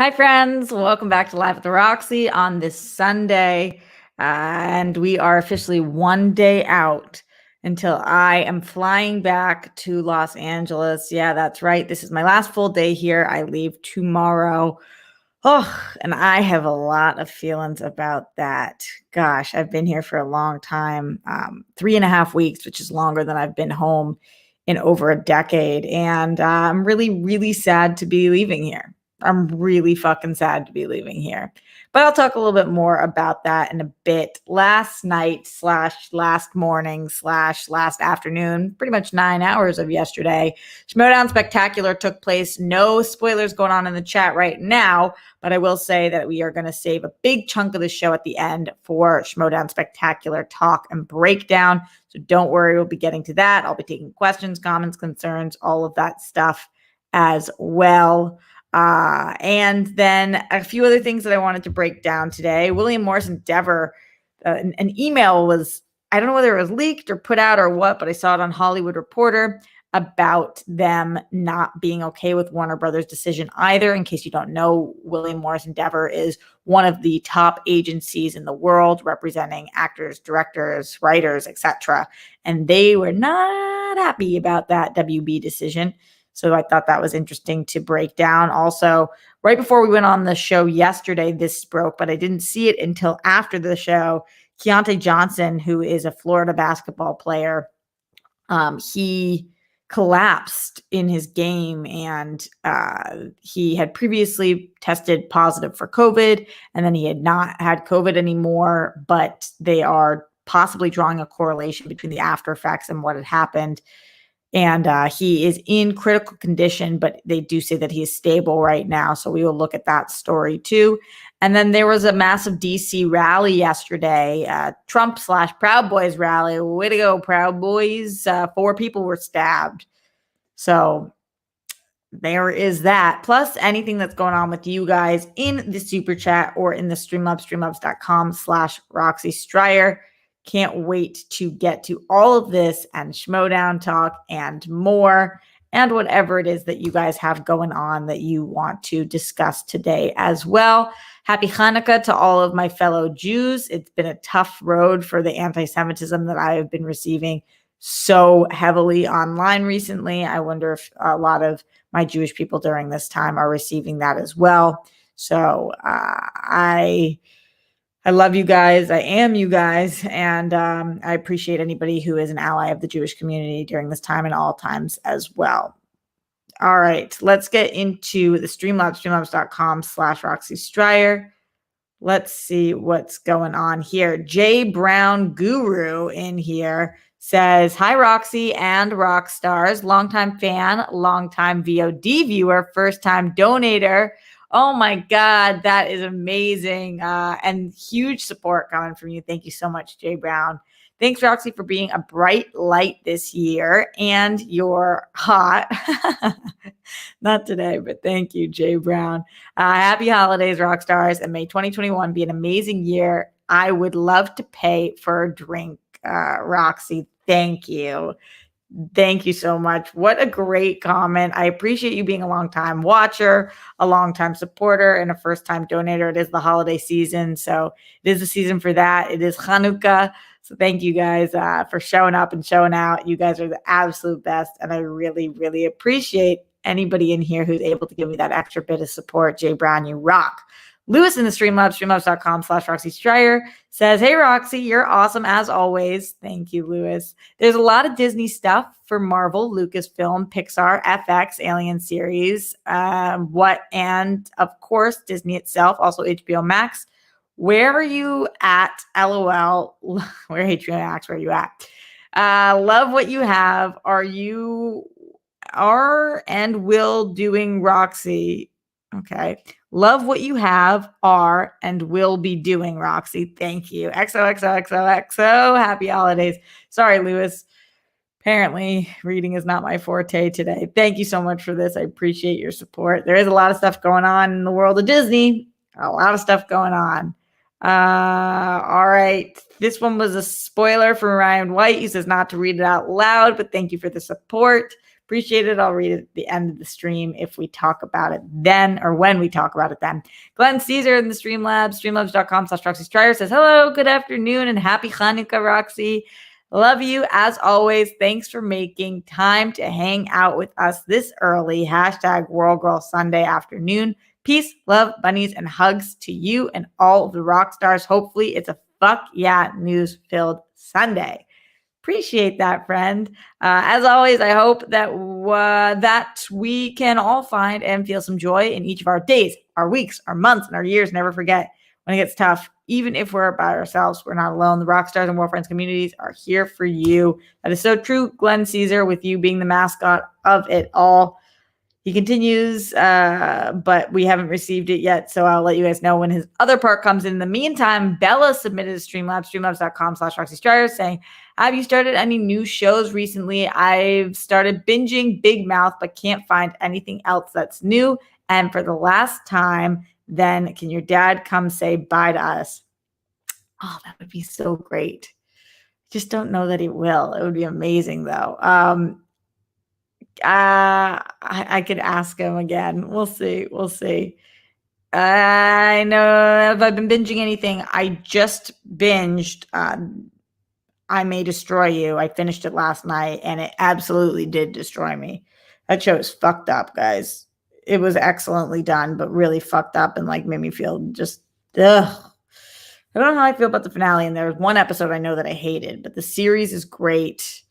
Hi, friends. Welcome back to Live with the Roxy on this Sunday. And we are officially one day out until I am flying back to Los Angeles. Yeah, that's right. This is my last full day here. I leave tomorrow. Oh, and I have a lot of feelings about that. Gosh, I've been here for a long time, 3.5 weeks, which is longer than I've been home in over a decade. And I'm really, really sad to be leaving here. I'm really fucking sad to be leaving here. But I'll talk a little bit more about that in a bit. Last night slash last morning slash last afternoon, pretty much 9 hours of yesterday, Schmoedown Spectacular took place. No spoilers going on in the chat right now, but I will say that we are going to save a big chunk of the show at the end for Schmoedown Spectacular talk and breakdown. So don't worry, we'll be getting to that. I'll be taking questions, comments, concerns, all of that stuff as well. And then a few other things that I wanted to break down today. William Morris Endeavor, an email was, I don't know whether it was leaked or put out or what, but I saw it on Hollywood Reporter about them not being okay with Warner Brothers' decision either. In case you don't know, William Morris Endeavor is one of the top agencies in the world representing actors, directors, writers, etc. And they were not happy about that WB decision. So I thought that was interesting to break down. Also, right before we went on the show yesterday, this broke, but I didn't see it until after the show. Chianti Johnson, who is a Florida basketball player, he collapsed in his game, and he had previously tested positive for COVID, and then he had not had COVID anymore, but they are possibly drawing a correlation between the after effects and what had happened. And he is in critical condition, but they do say that he is stable right now. So we will look at that story too. And then there was a massive DC rally yesterday, Trump / Proud Boys rally. Way to go, Proud Boys. 4 people were stabbed. So there is that. Plus anything that's going on with you guys in the super chat or in the Streamlabs, streamlabs.com/Roxy Stryer. Can't wait to get to all of this and Schmoedown talk and more, and whatever it is that you guys have going on that you want to discuss today as well. Happy Hanukkah to all of my fellow Jews. It's been a tough road for the anti-Semitism that I have been receiving so heavily online recently. I wonder if a lot of my Jewish people during this time are receiving that as well. So I love you guys. I am you guys. And I appreciate anybody who is an ally of the Jewish community during this time and all times as well. All right, let's get into the Streamlabs, streamlabs.com/Roxy Stryer. Let's see what's going on here. Jay Brown Guru in here says, hi, Roxy and rock stars. Longtime fan, longtime VOD viewer, first-time donator. Oh my God, that is amazing. And huge support coming from you. Thank you so much, Jay Brown. Thanks, Roxy, for being a bright light this year. And you're hot. Not today, but thank you, Jay Brown. Happy holidays, rock stars. And may 2021 be an amazing year. I would love to pay for a drink, Roxy. Thank you. Thank you so much. What a great comment. I appreciate you being a long-time watcher, a long-time supporter, and a first-time donator. It is the holiday season, so it is the season for that. It is Hanukkah. So thank you guys for showing up and showing out. You guys are the absolute best, and I really, really appreciate anybody in here who's able to give me that extra bit of support. Jay Brown, you rock. Lewis in the Streamlabs, streamlabs.com/Roxy Stryer says, hey, Roxy, you're awesome as always. Thank you, Lewis. There's a lot of Disney stuff for Marvel, Lucasfilm, Pixar, FX, Alien series, and of course, Disney itself, also HBO Max. Where are you at? LOL. Where HBO Max? Where are you at? Love what you have. Are and will doing Roxy. Okay. Love what you have, are, and will be doing, Roxy. Thank you. XOXOXOXO. Happy holidays. Sorry, Lewis. Apparently, reading is not my forte today. Thank you so much for this. I appreciate your support. There is a lot of stuff going on in the world of Disney. A lot of stuff going on. All right. This one was a spoiler from Ryan White. He says not to read it out loud, but thank you for the support. Appreciate it. I'll read it at the end of the stream if we talk about it then, or when we talk about it then. Glenn Caesar in the Streamlabs, streamlabs.com/Roxy Strider says, hello, good afternoon, and happy Hanukkah, Roxy. Love you as always. Thanks for making time to hang out with us this early. # World Girl Sunday afternoon. Peace, love, bunnies, and hugs to you and all of the rock stars. Hopefully it's a fuck yeah news-filled Sunday. Appreciate that, friend. As always, I hope that that we can all find and feel some joy in each of our days, our weeks, our months, and our years. Never forget, when it gets tough, even if we're by ourselves, we're not alone. The Rockstars and War Friends communities are here for you. That is so true, Glenn Caesar, with you being the mascot of it all. He continues, but we haven't received it yet, so I'll let you guys know when his other part comes in. In the meantime, Bella submitted a Streamlabs, streamlabs.com/Roxy Strider, saying, have you started any new shows recently? I've started binging Big Mouth, but can't find anything else that's new. And for the last time, then can your dad come say bye to us? Oh, that would be so great. Just don't know that he will. It would be amazing, though. I could ask him again. We'll see. I know if I've been binging anything. I just binged I May Destroy You. I finished it last night, and it absolutely did destroy me. That show is fucked up, guys. It was excellently done, but really fucked up and like made me feel just ugh. I don't know how I feel about the finale, and there was one episode I know that I hated, but the series is great.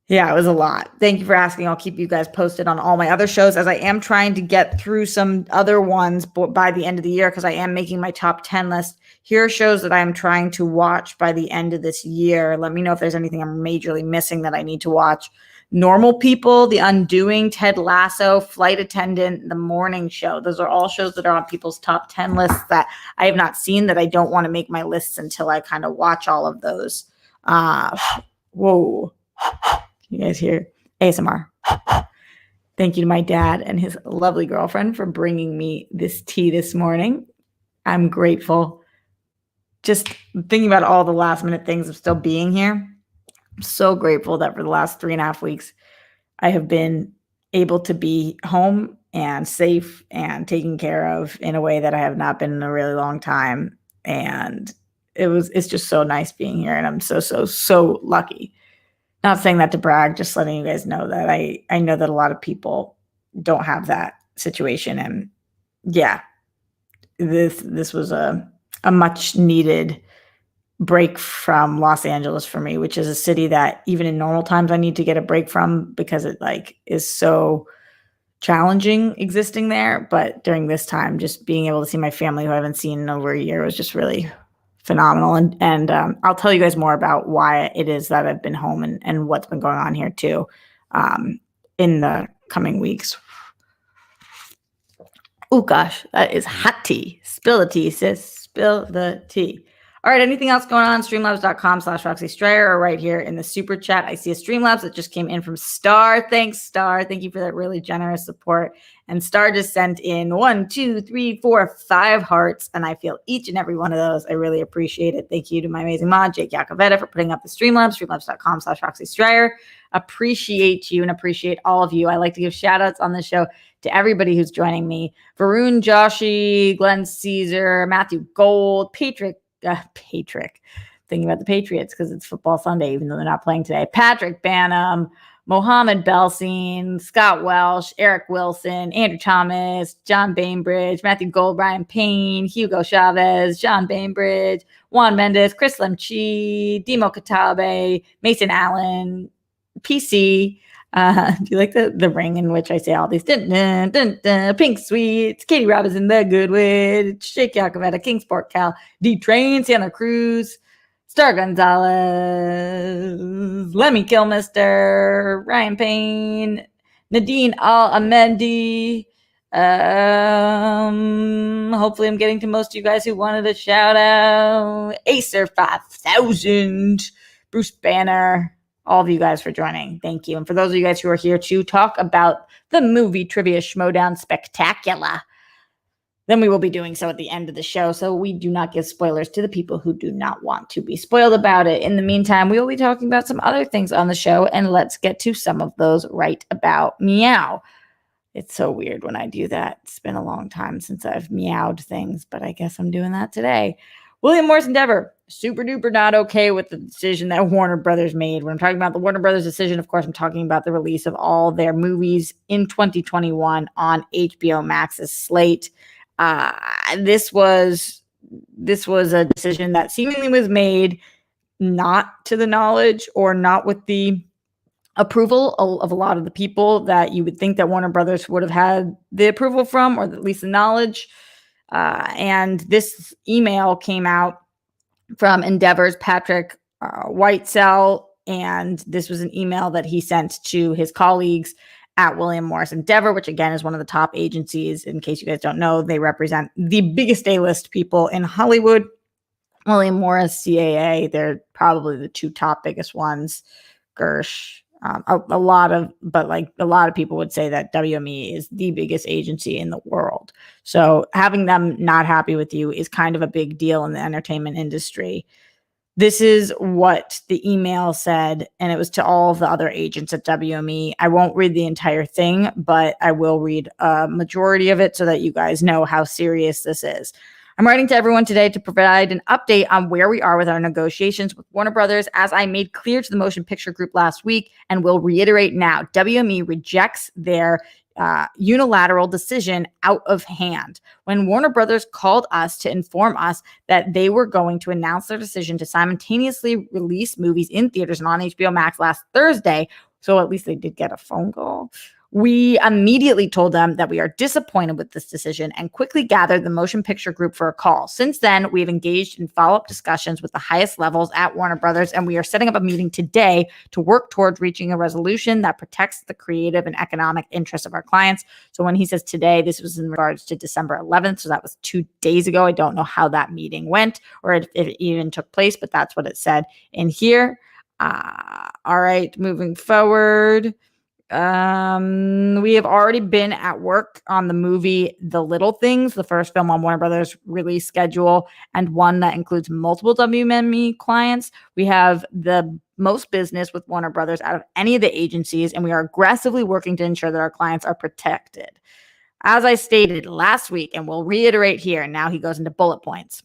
Yeah, it was a lot. Thank you for asking. I'll keep you guys posted on all my other shows, as I am trying to get through some other ones by the end of the year, because I am making my top 10 list. Here are shows that I am trying to watch by the end of this year. Let me know if there's anything I'm majorly missing that I need to watch. Normal People, The Undoing, Ted Lasso, Flight Attendant, The Morning Show. Those are all shows that are on people's top 10 lists that I have not seen, that I don't want to make my lists until I kind of watch all of those. Whoa. You guys hear ASMR. Thank you to my dad and his lovely girlfriend for bringing me this tea this morning. I'm grateful. Just thinking about all the last minute things of still being here. I'm so grateful that for the last 3.5 weeks, I have been able to be home and safe and taken care of in a way that I have not been in a really long time. And it's just so nice being here. And I'm so lucky. Not saying that to brag, just letting you guys know that I know that a lot of people don't have that situation. And yeah, this was a much needed break from Los Angeles for me, which is a city that even in normal times I need to get a break from, because it like is so challenging existing there. But during this time, just being able to see my family who I haven't seen in over a year was just really phenomenal. And I'll tell you guys more about why it is that I've been home and what's been going on here too in the coming weeks. Oh gosh, that is hot tea. Spill the tea, sis. Spill the tea. All right, anything else going on? Streamlabs.com/Roxy Strider, or right here in the super chat. I see a Streamlabs that just came in from Star. Thanks, Star. Thank you for that really generous support. And Star just sent in 1, 2, 3, 4, 5 hearts, and I feel each and every one of those. I really appreciate it. Thank you to my amazing mod, Jake Yakoveta, for putting up the Streamlabs, streamlabs.com/Roxy Strider. Appreciate you and appreciate all of you. I like to give shout outs on the show to everybody who's joining me. Varun Joshi, Glenn Caesar, Matthew Gold, Patrick, thinking about the Patriots because it's football Sunday, even though they're not playing today. Patrick Banham, Mohammed Belsin, Scott Welsh, Eric Wilson, Andrew Thomas, John Bainbridge, Matthew Gold, Ryan Payne, Hugo Chavez, John Bainbridge, Juan Mendez, Chris Lemchi, Dimo Katabe, Mason Allen, PC. Do you like the ring in which I say all these? Dun, dun, dun, dun, Pink Sweets, Katie Robinson, The Goodwood, Shake Yakoveta, Kingsport Cal, D-Train, Santa Cruz, Star Gonzalez, Lemmy Kilmister, Ryan Payne, Nadine Al-Amendi. Hopefully I'm getting to most of you guys who wanted a shout out. Acer 5000, Bruce Banner. All of you guys for joining. Thank you. And for those of you guys who are here to talk about the movie trivia Schmoedown Spectacular, then we will be doing so at the end of the show. So we do not give spoilers to the people who do not want to be spoiled about it. In the meantime, we will be talking about some other things on the show, and let's get to some of those right about meow. It's so weird when I do that. It's been a long time since I've meowed things, but I guess I'm doing that today. William Morris Endeavor, super duper not okay with the decision that Warner Brothers made. When I'm talking about the Warner Brothers decision, of course, I'm talking about the release of all their movies in 2021 on HBO Max's slate. This was a decision that seemingly was made not to the knowledge or not with the approval of a lot of the people that you would think that Warner Brothers would have had the approval from, or at least the knowledge. And this email came out from Endeavor's Patrick Whitesell, and this was an email that he sent to his colleagues at William Morris Endeavor, which again is one of the top agencies. In case you guys don't know, they represent the biggest A-list people in Hollywood. William Morris, CAA, they're probably the two top biggest ones. Gersh, a lot of people would say that WME is the biggest agency in the world. So having them not happy with you is kind of a big deal in the entertainment industry. This is what the email said, and it was to all of the other agents at WME. I won't read the entire thing, but I will read a majority of it so that you guys know how serious this is. I'm writing to everyone today to provide an update on where we are with our negotiations with Warner Brothers. As I made clear to the Motion Picture Group last week and will reiterate now, WME rejects their unilateral decision out of hand. When Warner Brothers called us to inform us that they were going to announce their decision to simultaneously release movies in theaters and on HBO Max last Thursday, so at least they did get a phone call, we immediately told them that we are disappointed with this decision and quickly gathered the Motion Picture Group for a call. Since then, we have engaged in follow-up discussions with the highest levels at Warner Brothers, and we are setting up a meeting today to work towards reaching a resolution that protects the creative and economic interests of our clients. So when he says today, this was in regards to December 11th, so that was 2 days ago. I don't know how that meeting went or if it even took place, but that's what it said in here. All right, moving forward. We have already been at work on the movie The Little Things, the first film on Warner Brothers release schedule, and one that includes multiple WME clients. We have the most business with Warner Brothers out of any of the agencies, and we are aggressively working to ensure that our clients are protected. As I stated last week, and we'll reiterate here, and now he goes into bullet points.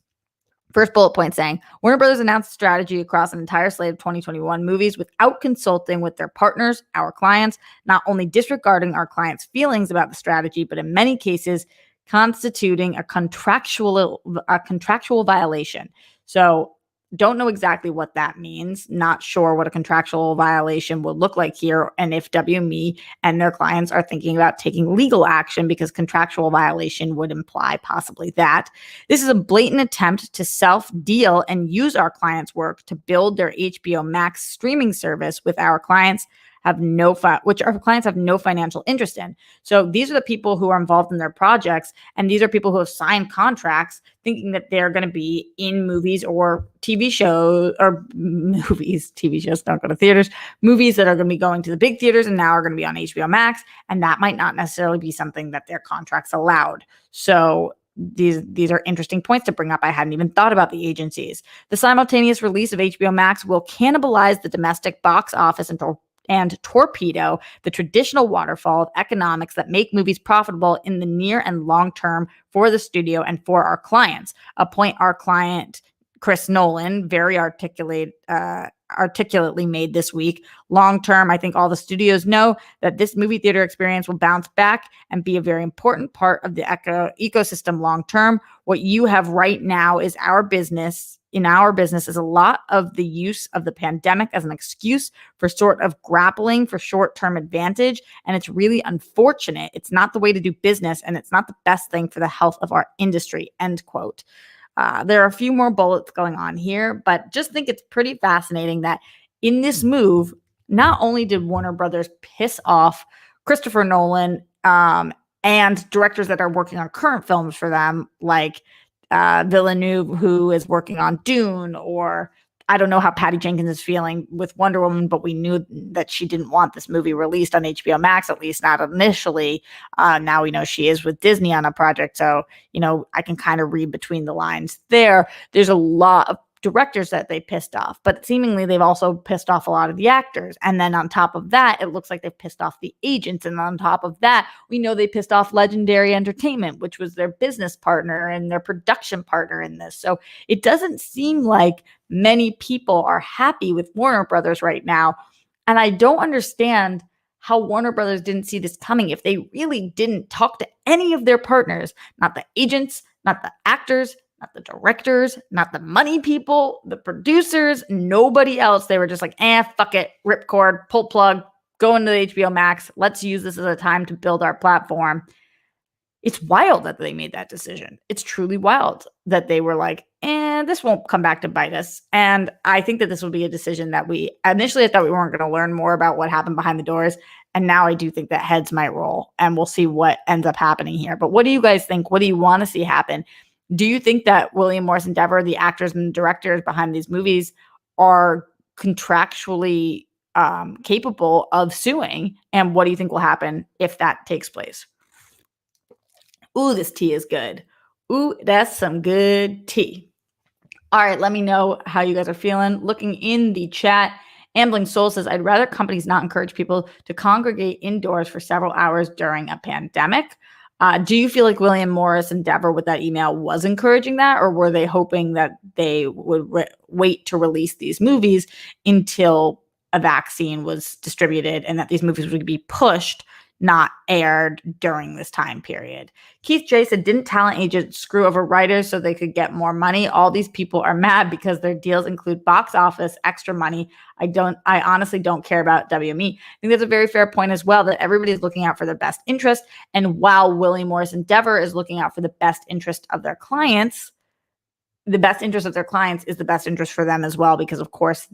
First bullet point saying, Warner Brothers announced strategy across an entire slate of 2021 movies without consulting with their partners, our clients, not only disregarding our clients' feelings about the strategy, but in many cases constituting a contractual violation. So don't know exactly what that means. Not sure what a contractual violation would look like here, and if WME and their clients are thinking about taking legal action, because contractual violation would imply possibly that. This is a blatant attempt to self-deal and use our clients' work to build their HBO Max streaming service with our clients which our clients have no financial interest in. So these are the people who are involved in their projects, and these are people who have signed contracts thinking that they're going to be in movies or TV shows, or movies, TV shows don't go to theaters, movies that are going to be going to the big theaters and now are going to be on HBO Max, and that might not necessarily be something that their contracts allowed. So these are interesting points to bring up. I hadn't even thought about the agencies. The simultaneous release of HBO Max will cannibalize the domestic box office and torpedo the traditional waterfall of economics that make movies profitable in the near and long term for the studio and for our clients. A point our client, Chris Nolan, very articulately made this week. Long term, I think all the studios know that this movie theater experience will bounce back and be a very important part of the ecosystem long term. What you have right now is our business. In our business is a lot of the use of the pandemic as an excuse for sort of grappling for short-term advantage. And it's really unfortunate. It's not the way to do business, and it's not the best thing for the health of our industry, end quote. There are a few more bullets going on here, but just think it's pretty fascinating that in this move, not only did Warner Brothers piss off Christopher Nolan and directors that are working on current films for them, like Villeneuve, who is working on Dune, or I don't know how Patty Jenkins is feeling with Wonder Woman, but we knew that she didn't want this movie released on HBO Max, at least not initially. Now we know she is with Disney on a project. So, I can kind of read between the lines there. There's a lot of directors that they pissed off, but seemingly they've also pissed off a lot of the actors. And then on top of that, it looks like they've pissed off the agents. And on top of that, we know they pissed off Legendary Entertainment, which was their business partner and their production partner in this. So it doesn't seem like many people are happy with Warner Brothers right now. And I don't understand how Warner Brothers didn't see this coming if they really didn't talk to any of their partners, not the agents, not the actors, not the directors, not the money people, the producers, nobody else. They were just like, fuck it, ripcord, pull plug, go into the HBO Max. Let's use this as a time to build our platform. It's wild that they made that decision. It's truly wild that they were like, this won't come back to bite us. And I think that this will be a decision that initially I thought we weren't going to learn more about what happened behind the doors. And now I do think that heads might roll and we'll see what ends up happening here. But what do you guys think? What do you want to see happen? Do you think that William Morris Endeavor, the actors and directors behind these movies, are contractually capable of suing? And what do you think will happen if that takes place? Ooh, this tea is good. Ooh, that's some good tea. All right, let me know how you guys are feeling. Looking in the chat, Ambling Soul says, I'd rather companies not encourage people to congregate indoors for several hours during a pandemic. Do you feel like William Morris Endeavor with that email was encouraging that, or were they hoping that they would wait to release these movies until a vaccine was distributed and that these movies would be pushed, not aired during this time period? Keith J said, didn't talent agents screw over writers so they could get more money? All these people are mad because their deals include box office, extra money. I honestly don't care about WME. I think that's a very fair point as well, that everybody's looking out for their best interest. And while William Morris Endeavor is looking out for the best interest of their clients, the best interest of their clients is the best interest for them as well, because of course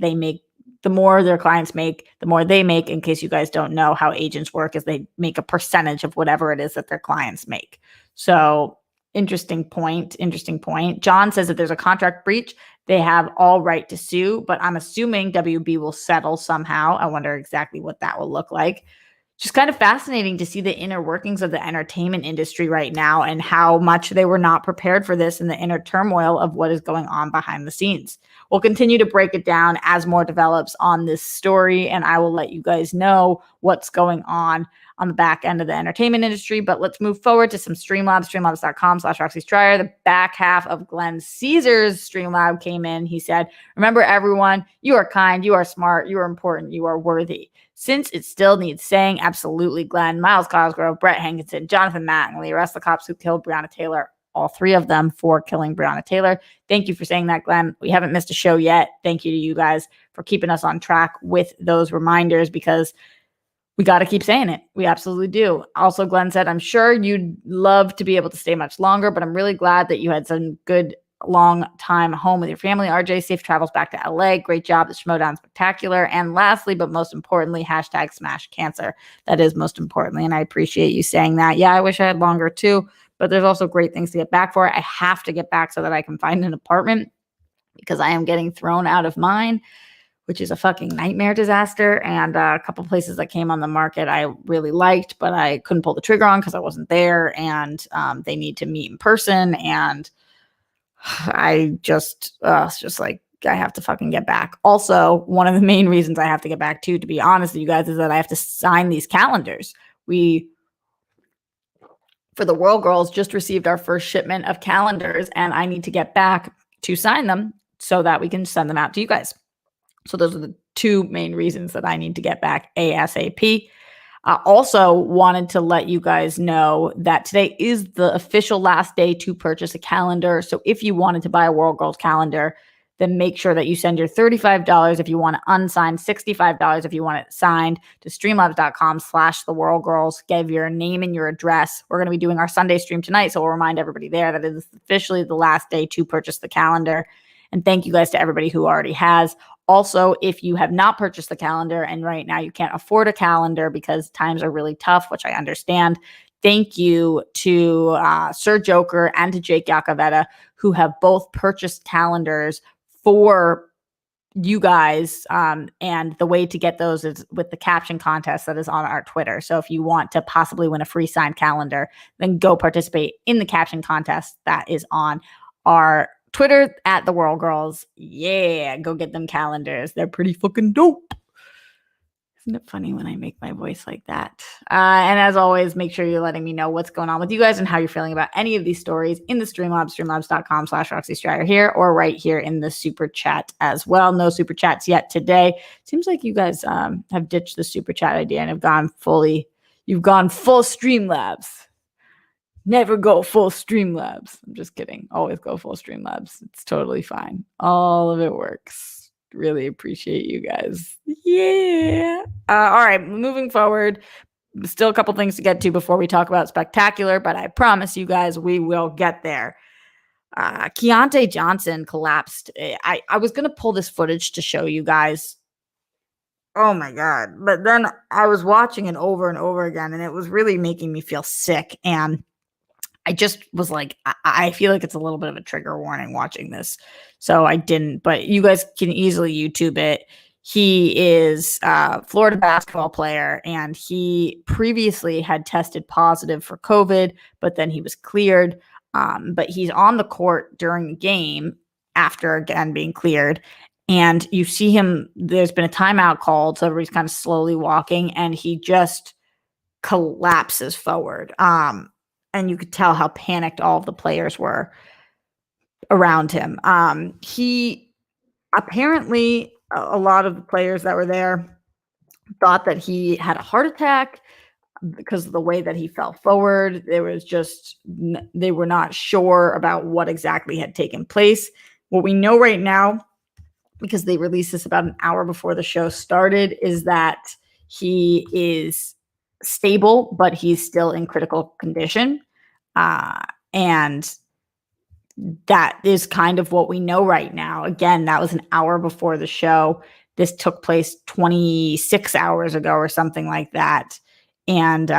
the more their clients make, the more they make. In case you guys don't know how agents work, is they make a percentage of whatever it is that their clients make. So interesting point. John says that there's a contract breach. They have all right to sue, but I'm assuming WB will settle somehow. I wonder exactly what that will look like. Just kind of fascinating to see the inner workings of the entertainment industry right now and how much they were not prepared for this and the inner turmoil of what is going on behind the scenes. We'll continue to break it down as more develops on this story, and I will let you guys know what's going on the back end of the entertainment industry. But let's move forward to some Streamlabs, streamlabs.com/Roxy Stryer. The back half of Glenn Caesar's Streamlab came in. He said, remember everyone, you are kind, you are smart, you are important, you are worthy. Since it still needs saying, absolutely, Glenn, Miles Cosgrove, Brett Hankinson, Jonathan Mattingly, arrest the cops who killed Breonna Taylor, all three of them for killing Breonna Taylor. Thank you for saying that, Glenn. We haven't missed a show yet. Thank you to you guys for keeping us on track with those reminders, because we got to keep saying it. We absolutely do. Also, Glenn said, I'm sure you'd love to be able to stay much longer, but I'm really glad that you had some good long time home with your family. RJ, safe travels back to LA. Great job. The Schmoedown spectacular. And lastly, but most importantly, hashtag smash cancer. That is most importantly. And I appreciate you saying that. Yeah, I wish I had longer too, but there's also great things to get back for. I have to get back so that I can find an apartment, because I am getting thrown out of mine, which is a fucking nightmare disaster. And a couple places that came on the market I really liked, but I couldn't pull the trigger on because I wasn't there. And they need to meet in person. And I just, it's just like, I have to fucking get back. Also, one of the main reasons I have to get back to be honest with you guys, is that I have to sign these calendars. We, for the World Girls, just received our first shipment of calendars, and I need to get back to sign them so that we can send them out to you guys. So those are the two main reasons that I need to get back ASAP. I also wanted to let you guys know that today is the official last day to purchase a calendar. So if you wanted to buy a World Girls calendar, then make sure that you send your $35 if you want it unsigned, $65 if you want it signed, to streamlabs.com/theworldgirls. Give your name and your address. We're going to be doing our Sunday stream tonight, so we'll remind everybody there that it is officially the last day to purchase the calendar. And thank you guys to everybody who already has. Also, if you have not purchased the calendar and right now you can't afford a calendar because times are really tough, which I understand, thank you to Sir Joker and to Jake Yacovetta, who have both purchased calendars for you guys. And the way to get those is with the caption contest that is on our Twitter. So if you want to possibly win a free signed calendar, then go participate in the caption contest that is on our Twitter at the World Girls. Yeah, go get them calendars. They're pretty fucking dope. Isn't it funny when I make my voice like that? And as always, make sure you're letting me know what's going on with you guys and how you're feeling about any of these stories in the Streamlabs, streamlabs.com/Roxy Striar here, or right here in the super chat as well. No super chats yet today. Seems like you guys have ditched the super chat idea and have gone you've gone full Streamlabs. Never go full Streamlabs. I'm just kidding. Always go full Streamlabs. It's totally fine. All of it works. Really appreciate you guys. Yeah. All right. Moving forward, still a couple things to get to before we talk about Spectacular, but I promise you guys we will get there. Chianti Johnson collapsed. I was going to pull this footage to show you guys. Oh my God. But then I was watching it over and over again, and it was really making me feel sick. And I just was like, I feel like it's a little bit of a trigger warning watching this. So I didn't, but you guys can easily YouTube it. He is a Florida basketball player, and he previously had tested positive for COVID, but then he was cleared. But he's on the court during the game after, again, being cleared. And you see him, there's been a timeout called, so everybody's kind of slowly walking, and he just collapses forward. And you could tell how panicked all of the players were around him. He apparently, a lot of the players that were there thought that he had a heart attack because of the way that he fell forward. They were not sure about what exactly had taken place. What we know right now, because they released this about an hour before the show started, is that he is stable, but he's still in critical condition. And that is kind of what we know right now. Again, that was an hour before the show. This took place 26 hours ago or something like that. And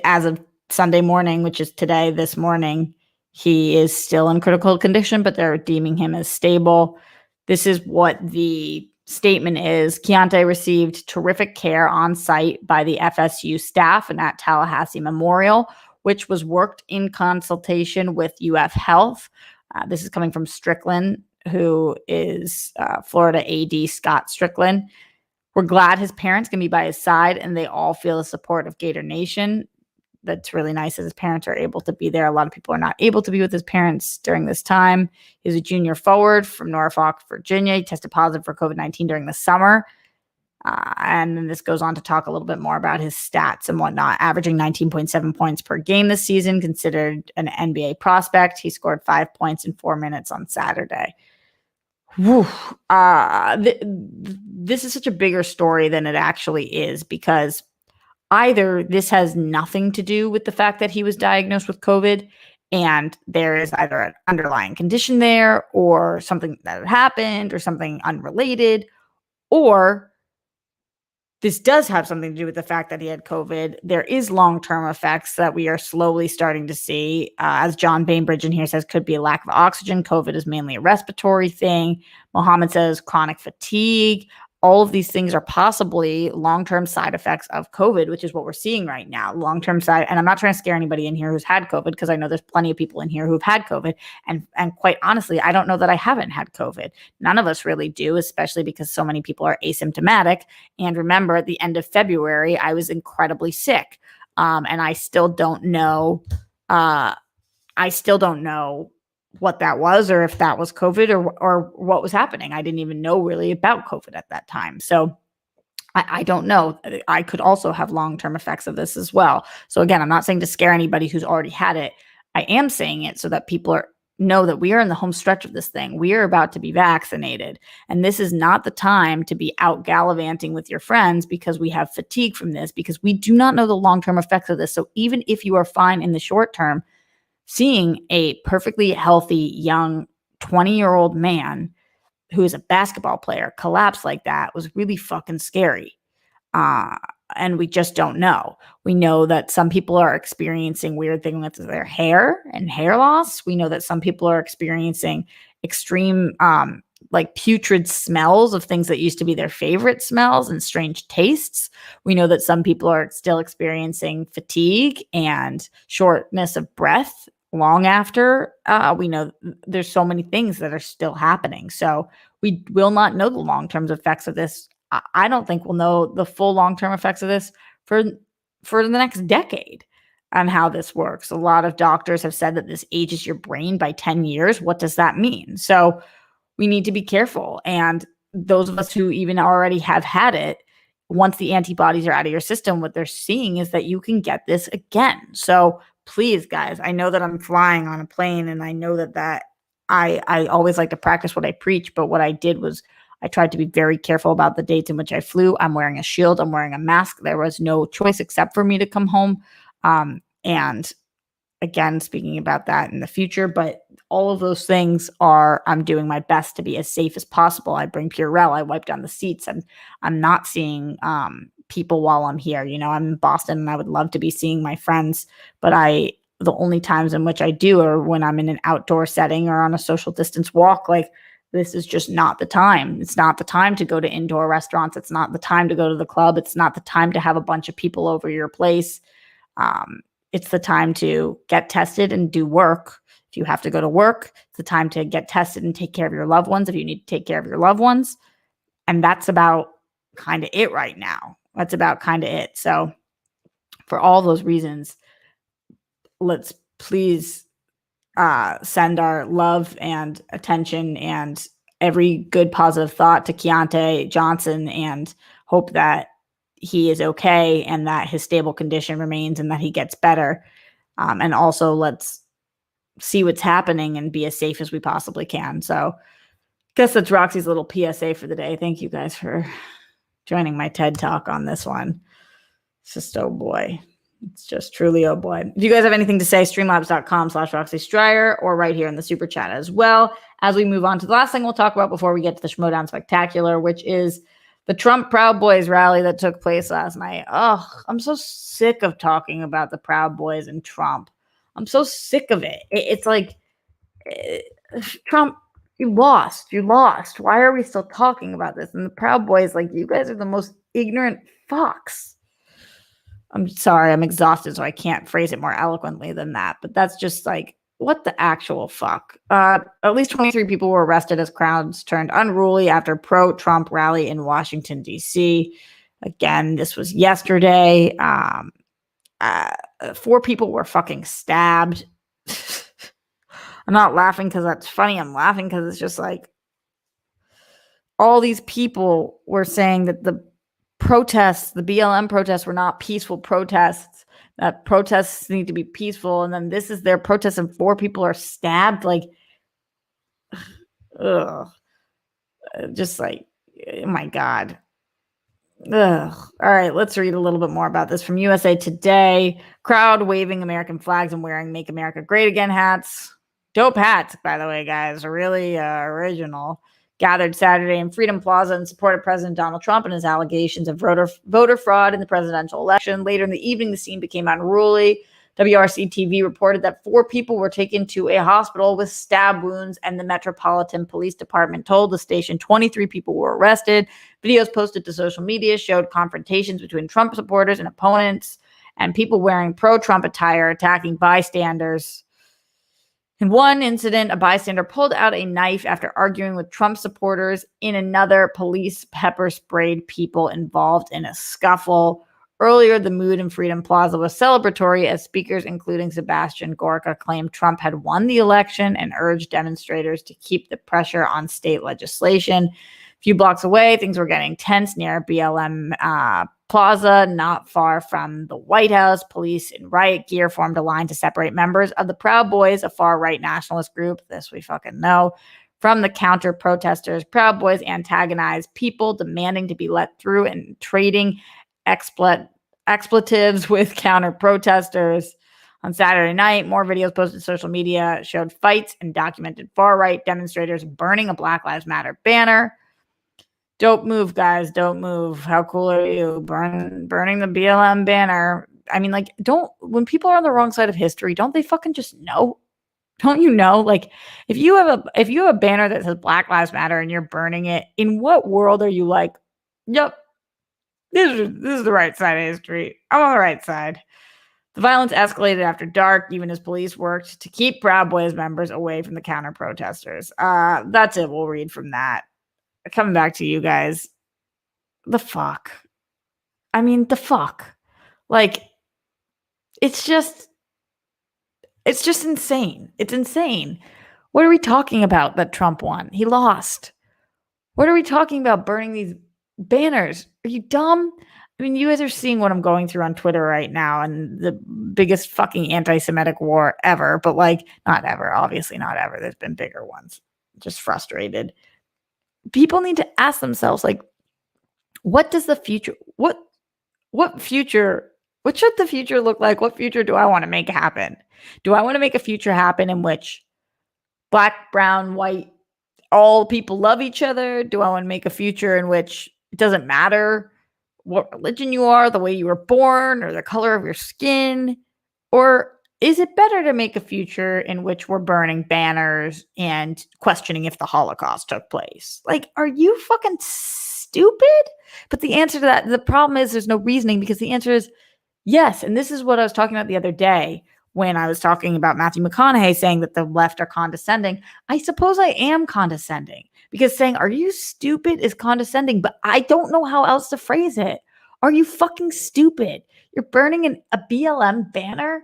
as of Sunday morning, which is today, this morning, he is still in critical condition, but they're deeming him as stable. This is what the statement is. Chianti received terrific care on site by the FSU staff and at Tallahassee Memorial, which was worked in consultation with UF Health. This is coming from Strickland, who is Florida AD Scott Strickland. We're glad his parents can be by his side, and they all feel the support of Gator Nation. That's really nice that his parents are able to be there. A lot of people are not able to be with his parents during this time. He's a junior forward from Norfolk, Virginia. He tested positive for COVID-19 during the summer. And then this goes on to talk a little bit more about his stats and whatnot, averaging 19.7 points per game this season, considered an NBA prospect. He scored 5 points in 4 minutes on Saturday. Whew. This is such a bigger story than it actually is, because either this has nothing to do with the fact that he was diagnosed with COVID and there is either an underlying condition there or something that had happened or something unrelated, or this does have something to do with the fact that he had COVID. There is long-term effects that we are slowly starting to see. As John Bainbridge in here says, could be a lack of oxygen. COVID is mainly a respiratory thing. Mohammed says chronic fatigue. All of these things are possibly long-term side effects of COVID, which is what we're seeing right now. Long-term side, and I'm not trying to scare anybody in here who's had COVID, because I know there's plenty of people in here who've had COVID. And quite honestly, I don't know that I haven't had COVID. None of us really do, especially because so many people are asymptomatic. And remember, at the end of February, I was incredibly sick. And I still don't know. What that was, or if that was COVID, or what was happening. I didn't even know really about COVID at that time. So I don't know. I could also have long-term effects of this as well. So again, I'm not saying to scare anybody who's already had it. I am saying it so that people know that we are in the home stretch of this thing. We are about to be vaccinated. And this is not the time to be out gallivanting with your friends because we have fatigue from this, because we do not know the long-term effects of this. So even if you are fine in the short term, seeing a perfectly healthy young 20-year-old man who is a basketball player collapse like that was really fucking scary. And we just don't know. We know that some people are experiencing weird things with their hair and hair loss. We know that some people are experiencing extreme like putrid smells of things that used to be their favorite smells and strange tastes. We know that some people are still experiencing fatigue and shortness of breath long after. We know there's so many things that are still happening. So we will not know the long-term effects of this. I don't think we'll know the full long-term effects of this for the next decade on how this works. A lot of doctors have said that this ages your brain by 10 years. What does that mean? So we need to be careful. And those of us who even already have had it, once the antibodies are out of your system, what they're seeing is that you can get this again. So please, guys, I know that I'm flying on a plane, and I know that I always like to practice what I preach, but what I did was I tried to be very careful about the dates in which I flew. I'm wearing a shield. I'm wearing a mask. There was no choice except for me to come home. And again, speaking about that in the future, but all of those things I'm doing my best to be as safe as possible. I bring Purell. I wipe down the seats. I'm not seeing people while I'm here. You know, I'm in Boston and I would love to be seeing my friends, but the only times in which I do are when I'm in an outdoor setting or on a social distance walk. Like, this is just not the time. It's not the time to go to indoor restaurants. It's not the time to go to the club. It's not the time to have a bunch of people over your place. It's the time to get tested and do work. If you have to go to work, it's the time to get tested and take care of your loved ones if you need to take care of your loved ones. And that's about kind of it right now. That's about kind of it. So for all those reasons, let's please send our love and attention and every good positive thought to Chianti Johnson and hope that he is okay and that his stable condition remains and that he gets better. And also let's see what's happening and be as safe as we possibly can. So I guess that's Roxy's little PSA for the day. Thank you guys for joining my TED Talk on this one. It's just, oh boy. It's just truly, oh boy. If you guys have anything to say, streamlabs.com/Roxy Stryer or right here in the super chat as well. As we move on to the last thing we'll talk about before we get to the Schmoedown Spectacular, which is the Trump Proud Boys rally that took place last night. Oh, I'm so sick of talking about the Proud Boys and Trump. I'm so sick of it. It's like, Trump, you lost. You lost. Why are we still talking about this? And the Proud Boys, like, you guys are the most ignorant fucks. I'm sorry, I'm exhausted, so I can't phrase it more eloquently than that. But that's just like, what the actual fuck? At least 23 people were arrested as crowds turned unruly after pro-Trump rally in Washington, D.C. Again, this was yesterday. 4 people were fucking stabbed. I'm not laughing because that's funny. I'm laughing because it's just like, all these people were saying that the protests, the BLM protests, were not peaceful protests, that protests need to be peaceful. And then this is their protest and 4 people are stabbed. Like, ugh. Just like, oh my God. Ugh. All right, let's read a little bit more about this from USA Today. Crowd waving American flags and wearing Make America Great Again hats. Dope hats, by the way, guys. Are really original. Gathered Saturday in Freedom Plaza and supported President Donald Trump and his allegations of voter fraud in the presidential election. Later in the evening, the scene became unruly. WRC-TV reported that 4 people were taken to a hospital with stab wounds, and the Metropolitan Police Department told the station 23 people were arrested. Videos posted to social media showed confrontations between Trump supporters and opponents, and people wearing pro-Trump attire attacking bystanders. In one incident, a bystander pulled out a knife after arguing with Trump supporters. In another, police pepper sprayed people involved in a scuffle. Earlier, the mood in Freedom Plaza was celebratory as speakers, including Sebastian Gorka, claimed Trump had won the election and urged demonstrators to keep the pressure on state legislation. A few blocks away, things were getting tense near BLM Plaza, not far from the White House. Police in riot gear formed a line to separate members of the Proud Boys, a far-right nationalist group, this we fucking know, from the counter-protesters. Proud Boys antagonized people demanding to be let through and trading expletives with counter-protesters. On Saturday night, more videos posted to social media showed fights and documented far-right demonstrators burning a Black Lives Matter banner. Dope move, guys. Dope move. How cool are you? Burning the BLM banner. I mean, like, when people are on the wrong side of history, don't they fucking just know? Don't you know? Like, if you have a banner that says Black Lives Matter and you're burning it, in what world are you like, yep, this is the right side of history. I'm on the right side. The violence escalated after dark, even as police worked to keep Proud Boys members away from the counter protesters. That's it. We'll read from that. Coming back to you guys. The fuck. I mean, the fuck. Like, it's just insane. It's insane. What are we talking about that Trump won? He lost. What are we talking about burning these banners? Are you dumb? I mean, you guys are seeing what I'm going through on Twitter right now and the biggest fucking anti-Semitic war ever, but like, not ever, obviously not ever. There's been bigger ones. Just frustrated. People need to ask themselves, like, what does the future, what should the future look like? What future do I want to make happen? Do I want to make a future happen in which Black, brown, white, all people love each other? Do I want to make a future in which it doesn't matter what religion you are, the way you were born, or the color of your skin? Or is it better to make a future in which we're burning banners and questioning if the Holocaust took place? Like, are you fucking stupid? But the answer to that, the problem is there's no reasoning, because the answer is yes. And this is what I was talking about the other day when I was talking about Matthew McConaughey saying that the left are condescending. I suppose I am condescending, because saying, are you stupid, is condescending, but I don't know how else to phrase it. Are you fucking stupid? You're burning a BLM banner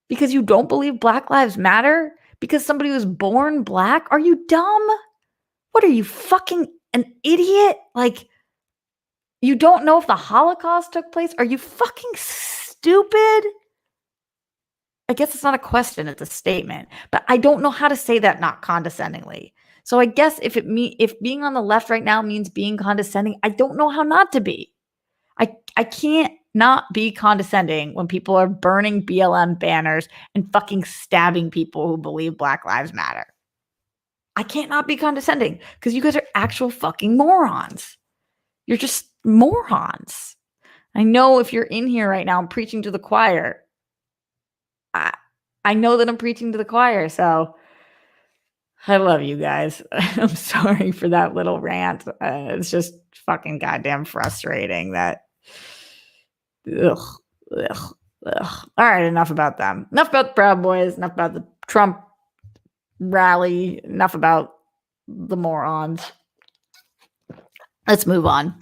because you don't believe Black Lives Matter? Because somebody was born Black? Are you dumb? What are you, fucking an idiot? Like, you don't know if the Holocaust took place? Are you fucking stupid? I guess it's not a question, it's a statement. But I don't know how to say that not condescendingly. So I guess if being on the left right now means being condescending, I don't know how not to be. I can't not be condescending when people are burning BLM banners and fucking stabbing people who believe Black Lives Matter. I can't not be condescending, because you guys are actual fucking morons. You're just morons. I know if you're in here right now, I'm preaching to the choir. I know that I'm preaching to the choir, so I love you guys. I'm sorry for that little rant. It's just fucking goddamn frustrating that. Ugh. All right, enough about them. Enough about the Proud Boys. Enough about the Trump rally. Enough about the morons. Let's move on.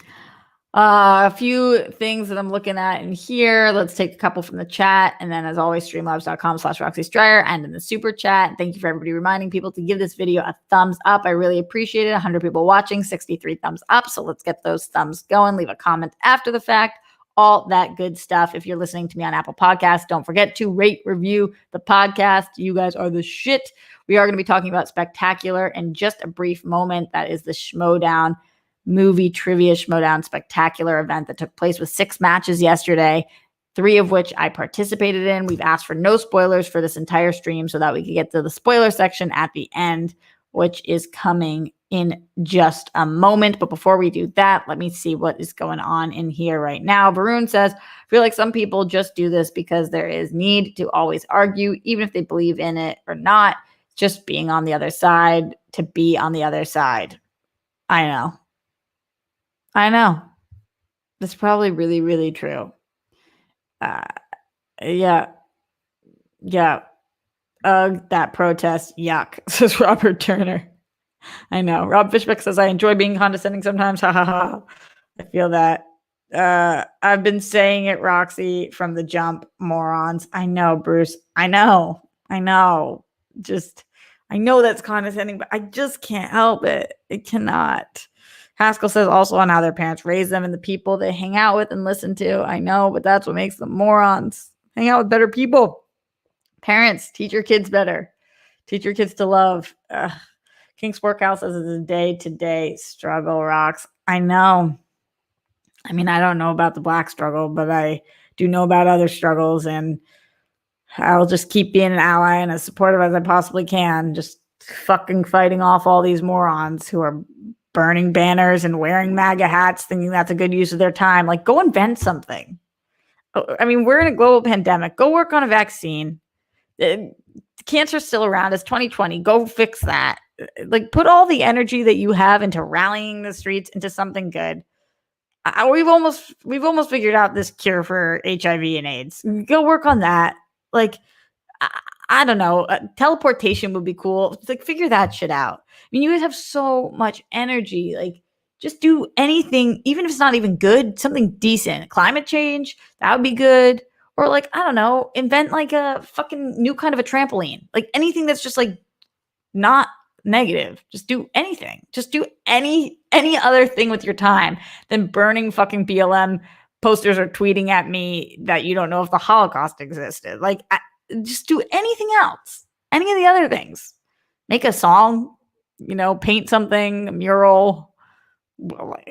A few things that I'm looking at in here. Let's take a couple from the chat. And then, as always, streamlabs.com/Roxy Stryer and in the super chat. Thank you for everybody reminding people to give this video a thumbs up. I really appreciate it. 100 people watching, 63 thumbs up. So let's get those thumbs going. Leave a comment after the fact. All that good stuff. If you're listening to me on Apple Podcasts, don't forget to rate, review the podcast. You guys are the shit. We are going to be talking about Spectacular in just a brief moment. That is the Schmoedown movie trivia Schmoedown Spectacular event that took place with 6 matches yesterday, 3 of which I participated in. We've asked for no spoilers for this entire stream so that we could get to the spoiler section at the end, which is coming in just a moment. But before we do that, let me see what is going on in here right now. Varun says, I feel like some people just do this because there is need to always argue, even if they believe in it or not. Just being on the other side to be on the other side. I know. That's probably really, really true. Yeah. That protest, yuck, says Robert Turner. I know. Rob Fishbeck says, I enjoy being condescending sometimes. Ha ha ha. I feel that. I've been saying it, Roxy, from the jump, morons. I know, Bruce. I know. Just, I know that's condescending, but I just can't help it. It cannot. Haskell says also on how their parents raise them and the people they hang out with and listen to. I know, but that's what makes them morons. Hang out with better people. Parents, teach your kids better. Teach your kids to love. King Sporthouse says it's a day-to-day struggle, Rocks. I know. I mean, I don't know about the Black struggle, but I do know about other struggles, and I'll just keep being an ally and as supportive as I possibly can. Just fucking fighting off all these morons who are burning banners and wearing MAGA hats, thinking that's a good use of their time. Like, go invent something. I mean, we're in a global pandemic. Go work on a vaccine. cancer's still around. It's 2020. Go fix that. Like, put all the energy that you have into rallying the streets into something good. We've almost figured out this cure for HIV and AIDS. Go work on that. Like, I don't know. Teleportation would be cool. It's like, figure that shit out. I mean, you guys have so much energy. Like, just do anything, even if it's not even good, something decent. Climate change, that would be good. Or like, I don't know, invent like a fucking new kind of a trampoline. Like, anything that's just like not negative. Just do anything. Just do any other thing with your time than burning fucking BLM posters or tweeting at me that you don't know if the Holocaust existed. Like, just do anything else. Any of the other things. Make a song, paint something, a mural,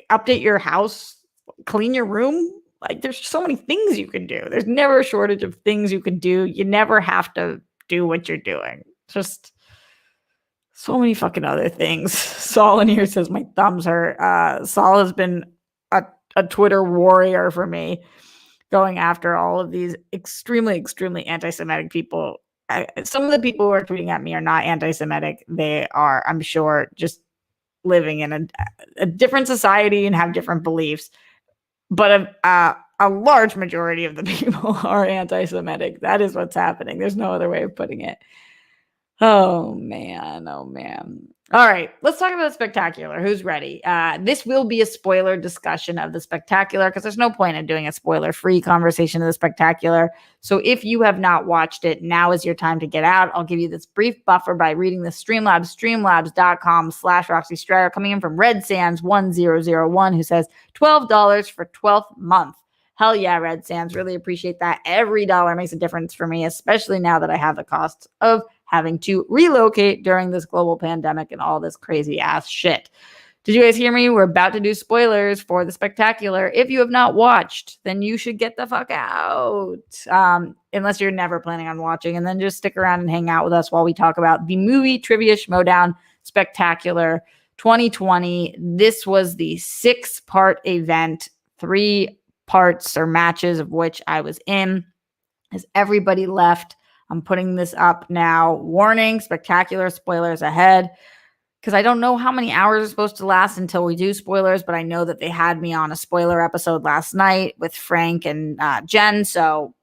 update your house, clean your room. Like, there's so many things you can do. There's never a shortage of things you can do. You never have to do what you're doing. Just so many fucking other things. Saul in here says my thumbs hurt. Saul has been a Twitter warrior for me, going after all of these extremely, extremely anti-Semitic people. Some of the people who are tweeting at me are not anti-Semitic. They are, I'm sure, just living in a different society and have different beliefs. But a large majority of the people are anti-Semitic. That is what's happening. There's no other way of putting it. Oh, man. Oh, man. All right. Let's talk about the Spectacular. Who's ready? This will be a spoiler discussion of the Spectacular because there's no point in doing a spoiler-free conversation of the Spectacular. So if you have not watched it, now is your time to get out. I'll give you this brief buffer by reading the Streamlabs, streamlabs.com/Roxy Strider, coming in from Red Sands 1001, who says $12 for 12th month. Hell yeah, Red Sands. Really appreciate that. Every dollar makes a difference for me, especially now that I have the costs of having to relocate during this global pandemic and all this crazy ass shit. Did you guys hear me? We're about to do spoilers for the Spectacular. If you have not watched, then you should get the fuck out. Unless you're never planning on watching, and then just stick around and hang out with us while we talk about the movie Trivia Schmoedown Spectacular 2020. This was the 6-part event, 3 parts or matches of which I was in. As everybody left, I'm putting this up now. Warning, Spectacular spoilers ahead. Because I don't know how many hours are supposed to last until we do spoilers, but I know that they had me on a spoiler episode last night with Frank and Jen, so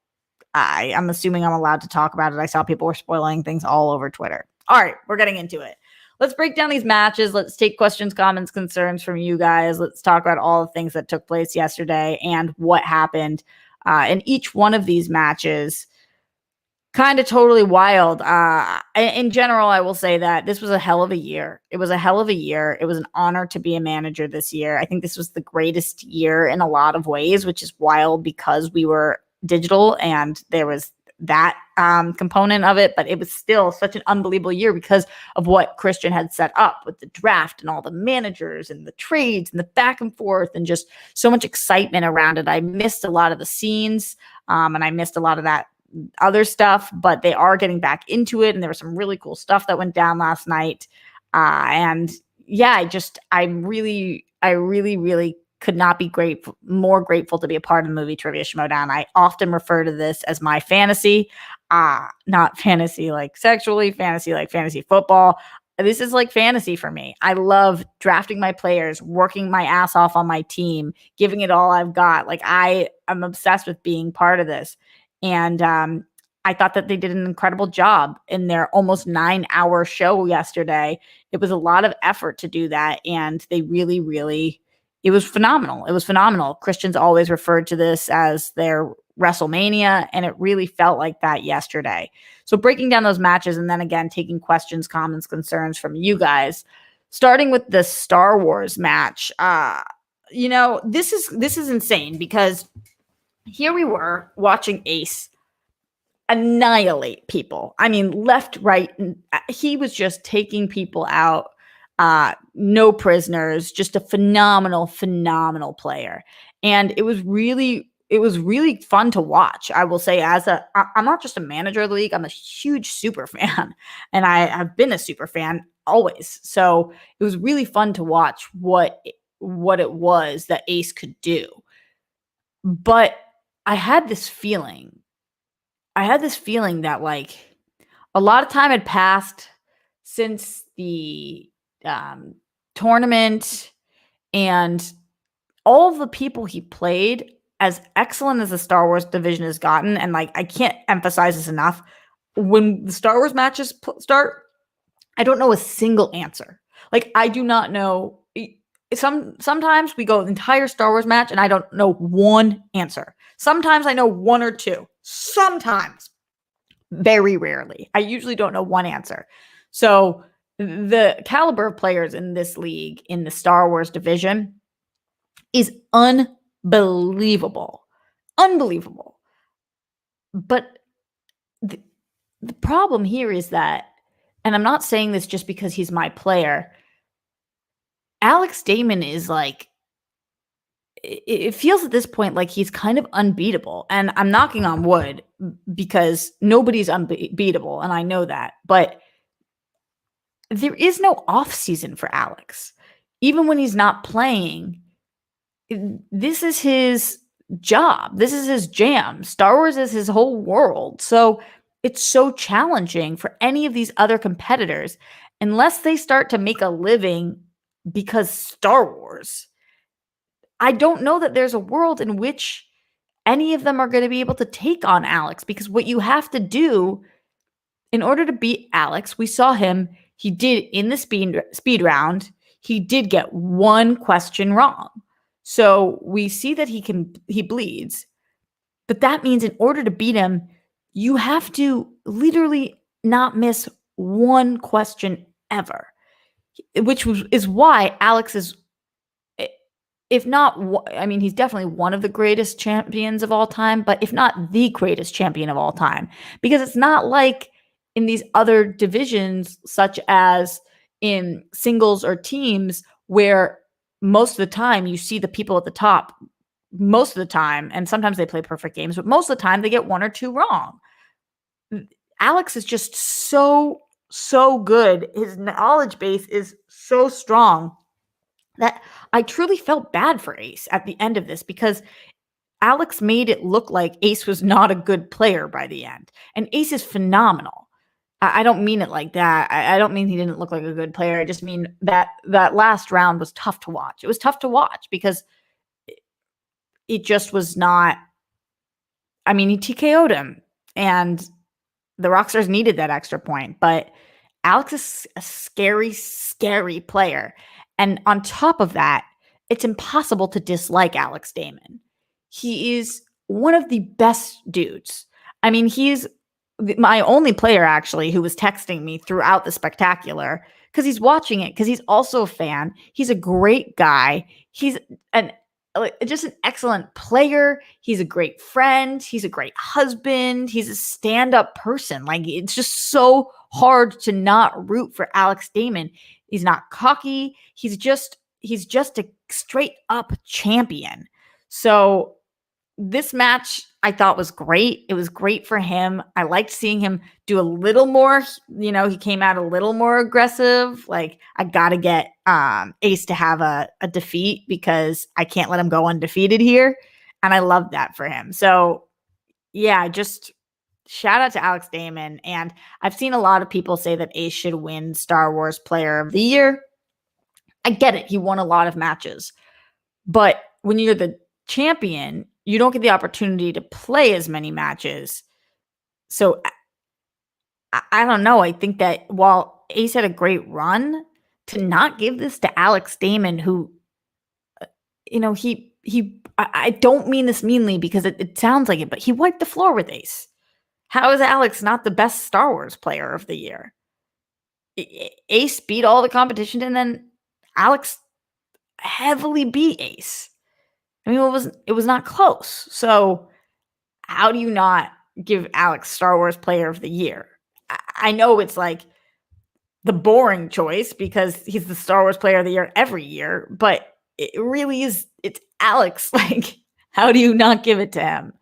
I'm assuming I'm allowed to talk about it. I saw people were spoiling things all over Twitter. All right, we're getting into it. Let's break down these matches. Let's take questions, comments, concerns from you guys. Let's talk about all the things that took place yesterday and what happened in each one of these matches. Kind of totally wild. In general, I will say that this was a hell of a year. It was a hell of a year. It was an honor to be a manager this year. I think this was the greatest year in a lot of ways, which is wild because we were digital and there was that component of it, but it was still such an unbelievable year because of what Christian had set up with the draft and all the managers and the trades and the back and forth and just so much excitement around it. I missed a lot of the scenes and I missed a lot of that other stuff, but they are getting back into it, and there was some really cool stuff that went down last night. And yeah, I really could not be more grateful to be a part of the movie Trivia Schmoedown. I often refer to this as my fantasy, not fantasy like sexually, fantasy like fantasy football. This is like fantasy for me. I love drafting my players, working my ass off on my team, giving it all I've got. Like, I am obsessed with being part of this. And I thought that they did an incredible job in their almost 9-hour show yesterday. It was a lot of effort to do that. And they really, it was phenomenal. It was phenomenal. Christians always referred to this as their WrestleMania, and it really felt like that yesterday. So breaking down those matches and then again, taking questions, comments, concerns from you guys, starting with the Star Wars match. This is insane because here we were watching Ace annihilate people. I mean, left, right. He was just taking people out. No prisoners, just a phenomenal player. And it was really fun to watch. I will say, I'm not just a manager of the league, I'm a huge super fan. And I have been a super fan always. So it was really fun to watch what it was that Ace could do. But I had this feeling that like a lot of time had passed since the tournament, and all of the people he played, as excellent as the Star Wars division has gotten, and like I can't emphasize this enough, when the Star Wars matches start, I don't know a single answer. Like I do not know. Sometimes we go entire Star Wars match and I don't know one answer. Sometimes I know one or two. Sometimes, very rarely. I usually don't know one answer. So the caliber of players in this league, in the Star Wars division, is unbelievable. Unbelievable. But the problem here is that, and I'm not saying this just because he's my player, Alex Damon is like, it feels at this point like he's kind of unbeatable. And I'm knocking on wood because nobody's unbeatable, and I know that. But there is no off season for Alex. Even when he's not playing, this is his job. This is his jam. Star Wars is his whole world. So it's so challenging for any of these other competitors, unless they start to make a living because Star Wars. I don't know that there's a world in which any of them are going to be able to take on Alex, because what you have to do in order to beat Alex, we saw him, he did in the speed round, he did get one question wrong. So we see that he bleeds, but that means in order to beat him, you have to literally not miss one question ever, which is why Alex is, if not, I mean, he's definitely one of the greatest champions of all time, but if not the greatest champion of all time, because it's not like in these other divisions, such as in singles or teams, where most of the time you see the people at the top most of the time, and sometimes they play perfect games, but most of the time they get one or two wrong. Alex is just so good. His knowledge base is so strong that I truly felt bad for Ace at the end of this, because Alex made it look like Ace was not a good player by the end. And Ace is phenomenal. I don't mean it like that. I don't mean he didn't look like a good player. I just mean that last round was tough to watch. It was tough to watch because it just was not, I mean, he TKO'd him, and the Rockstars needed that extra point. But Alex is a scary, scary player. And on top of that, it's impossible to dislike Alex Damon. He is one of the best dudes. I mean, he's my only player, actually, who was texting me throughout the spectacular because he's watching it, because he's also a fan. He's a great guy. He's just an excellent player. He's a great friend. He's a great husband. He's a stand-up person. Like, it's just so hard to not root for Alex Damon. He's not cocky. He's just a straight up champion. So this match I thought was great. It was great for him. I liked seeing him do a little more, he came out a little more aggressive. Like, I got to get Ace to have a defeat because I can't let him go undefeated here. And I love that for him. So yeah, just shout out to Alex Damon. And I've seen a lot of people say that Ace should win Star Wars Player of the Year. I get it. He won a lot of matches. But when you're the champion, you don't get the opportunity to play as many matches. So I don't know. I think that while Ace had a great run, to not give this to Alex Damon, who, I don't mean this meanly because it sounds like it, but he wiped the floor with Ace. How is Alex not the best Star Wars Player of the Year? Ace beat all the competition, and then Alex heavily beat Ace. I mean, it was not close. So how do you not give Alex Star Wars Player of the Year? I know it's like the boring choice because he's the Star Wars Player of the Year every year, but it really is, it's Alex. Like, how do you not give it to him?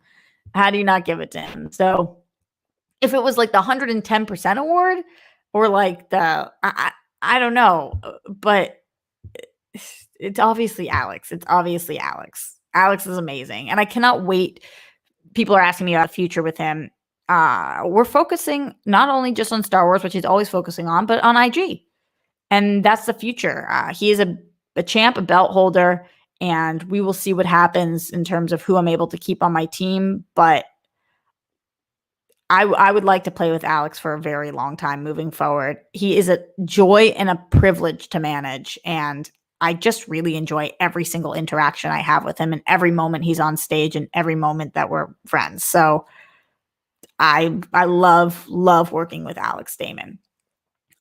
How do you not give it to him? So if it was like the 110% award, or like I don't know, but it's obviously Alex. It's obviously Alex. Alex is amazing. And I cannot wait. People are asking me about the future with him. we're focusing not only just on Star Wars, which he's always focusing on, but on IG. And that's the future. He is a champ, a belt holder, and we will see what happens in terms of who I'm able to keep on my team. But I would like to play with Alex for a very long time moving forward. He is a joy and a privilege to manage. And I just really enjoy every single interaction I have with him and every moment he's on stage and every moment that we're friends. So I love working with Alex Damon.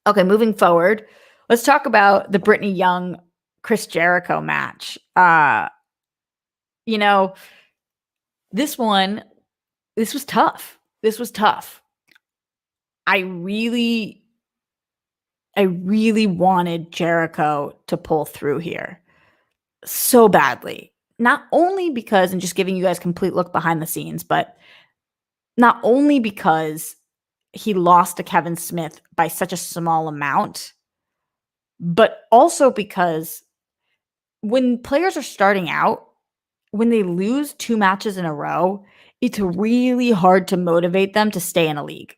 Okay, moving forward, let's talk about the Brittany Young Chris Jericho match. You know, this was tough. This was tough. I really wanted Jericho to pull through here so badly. Not only because, and just giving you guys a complete look behind the scenes, but not only because he lost to Kevin Smith by such a small amount, but also because when players are starting out, when they lose 2 matches in a row, it's really hard to motivate them to stay in a league.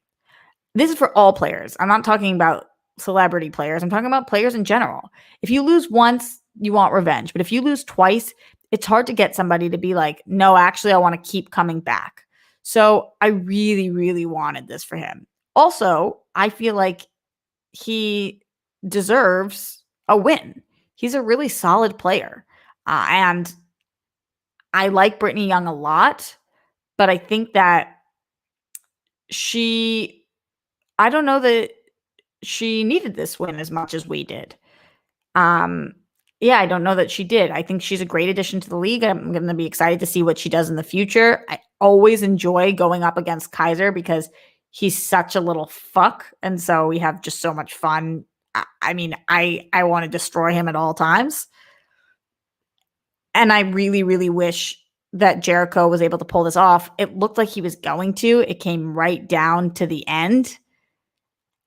This is for all players. I'm not talking about celebrity players. I'm talking about players in general. If you lose once, you want revenge. But if you lose twice, it's hard to get somebody to be like, no, actually, I want to keep coming back. So I really wanted this for him. Also, I feel like he deserves a win. He's a really solid player. And I like Brittany Young a lot, but I think that I don't know that she needed this win as much as we did. Yeah, I don't know that she did. I think she's a great addition to the league. I'm going to be excited to see what she does in the future. I always enjoy going up against Kaiser because he's such a little fuck. And so we have just so much fun. I mean, I want to destroy him at all times. And I really wish that Jericho was able to pull this off. It looked like he was going to. It came right down to the end.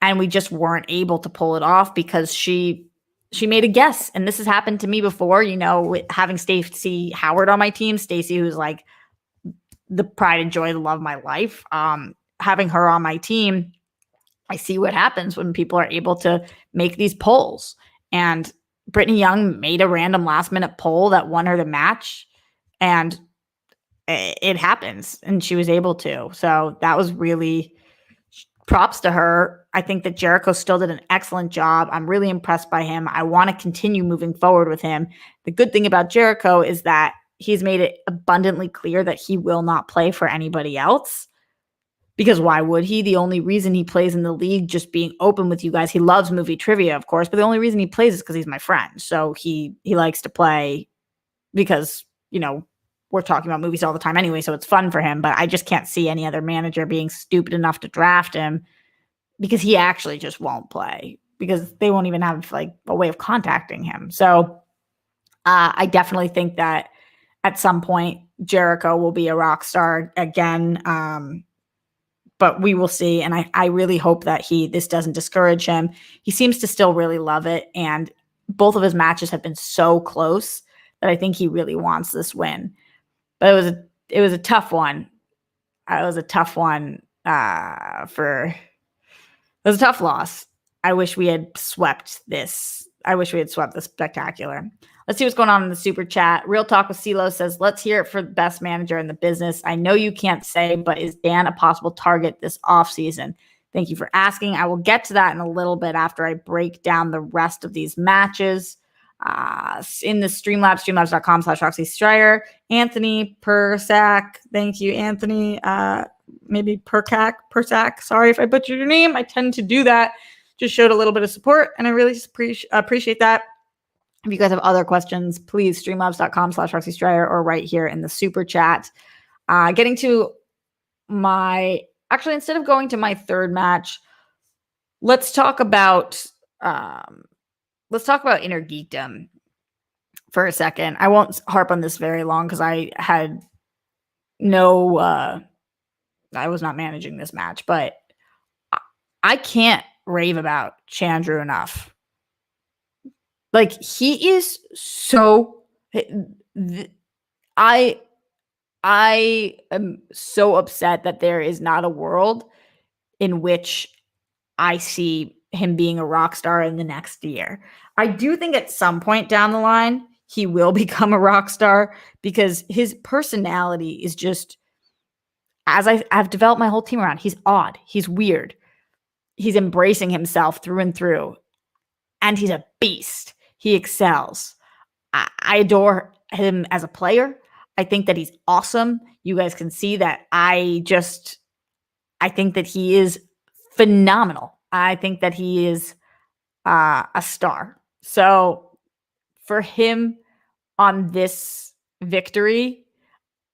And we just weren't able to pull it off because she made a guess. And this has happened to me before, with having Stacey Howard on my team, Stacey, who's like the pride and joy, the love of my life. Having her on my team, I see what happens when people are able to make these polls. And Brittany Young made a random last minute poll that won her the match. And it happens. And she was able to. So that was really props to her. I think that Jericho still did an excellent job. I'm really impressed by him. I want to continue moving forward with him. The good thing about Jericho is that he's made it abundantly clear that he will not play for anybody else. Because why would he? The only reason he plays in the league, just being open with you guys, he loves movie trivia, of course, but the only reason he plays is because he's my friend. So he likes to play because, we're talking about movies all the time anyway, so it's fun for him. But I just can't see any other manager being stupid enough to draft him because he actually just won't play because they won't even have like a way of contacting him. So I definitely think that at some point Jericho will be a rock star again. But we will see. And I really hope that this doesn't discourage him. He seems to still really love it. And both of his matches have been so close that I think he really wants this win. But it was a tough one. It was a tough one it was a tough loss. I wish we had swept this. I wish we had swept the spectacular. Let's see what's going on in the super chat. Real Talk with CeeLo says, let's hear it for the best manager in the business. I know you can't say, but is Dan a possible target this offseason? Thank you for asking. I will get to that in a little bit after I break down the rest of these matches. In the Streamlabs, streamlabs.com/Roxy Stryer. Anthony Persack. Thank you, Anthony. Maybe Persack. Sorry if I butchered your name. I tend to do that. Just showed a little bit of support, and I really appreciate that. If you guys have other questions, please streamlabs.com/Roxy Stryer or right here in the super chat. Getting to instead of going to my third match, let's talk about Inner Geekdom for a second. I won't harp on this very long because I was not managing this match, but I can't rave about Chandru enough. Like, he is so... I am so upset that there is not a world in which I see him being a rock star in the next year. I do think at some point down the line, he will become a rock star because his personality is just, as I've developed my whole team around, he's odd. He's weird. He's embracing himself through and through. And he's a beast. He excels. I adore him as a player. I think that he's awesome. You guys can see that I think that he is phenomenal. I think that he is a star. So for him on this victory,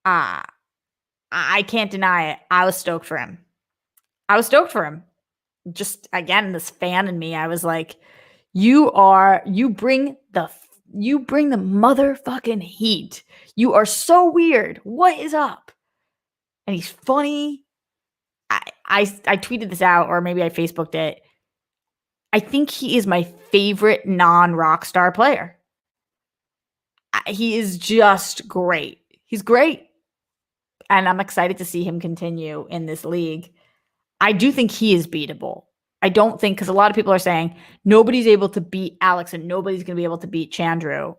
I can't deny it. I was stoked for him. Just again, this fan in me, I was like, you bring the motherfucking heat. You are so weird. What is up? And he's funny. I tweeted this out, or maybe I Facebooked it. I think he is my favorite non-Rockstar player. He is just great. He's great. And I'm excited to see him continue in this league. I do think he is beatable. I don't think, because a lot of people are saying nobody's able to beat Alex and nobody's going to be able to beat Chandru.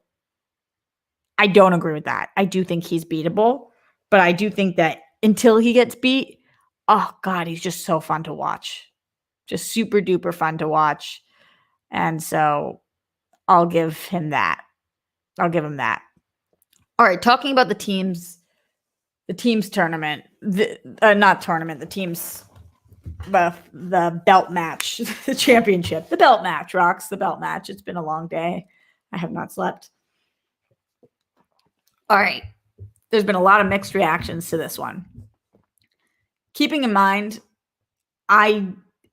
I don't agree with that. I do think he's beatable, but I do think that until he gets beat, oh God, he's just so fun to watch. Just super duper fun to watch. And so I'll give him that. All right, talking about the teams tournament, the belt match, the championship, the belt match, Rocks, the belt match. It's been a long day. I have not slept. All right. There's been a lot of mixed reactions to this one. Keeping in mind, I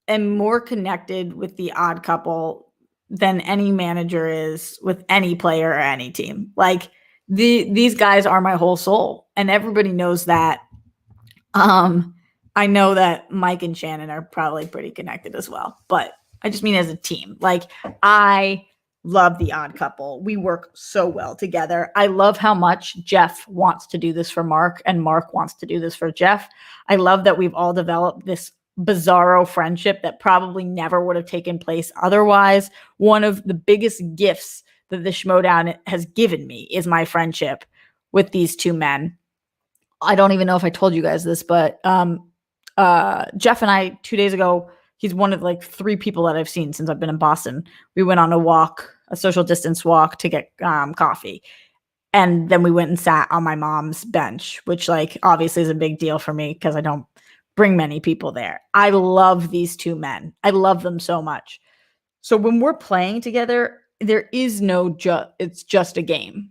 am more connected with the Odd Couple than any manager is with any player or any team. Like these guys are my whole soul, and everybody knows that. I know that Mike and Shannon are probably pretty connected as well, but I just mean as a team. Like, I love the Odd Couple. We work so well together. I love how much Jeff wants to do this for Mark and Mark wants to do this for Jeff. I love that we've all developed this bizarro friendship that probably never would have taken place otherwise. One of the biggest gifts that the Schmoedown has given me is my friendship with these two men. I don't even know if I told you guys this, but Jeff and I 2 days ago, he's one of like 3 people that I've seen since I've been in Boston. We went on a walk, a social distance walk to get coffee. And then we went and sat on my mom's bench, which like obviously is a big deal for me because I don't bring many people there. I love these two men. I love them so much. So when we're playing together, there is no it's just a game.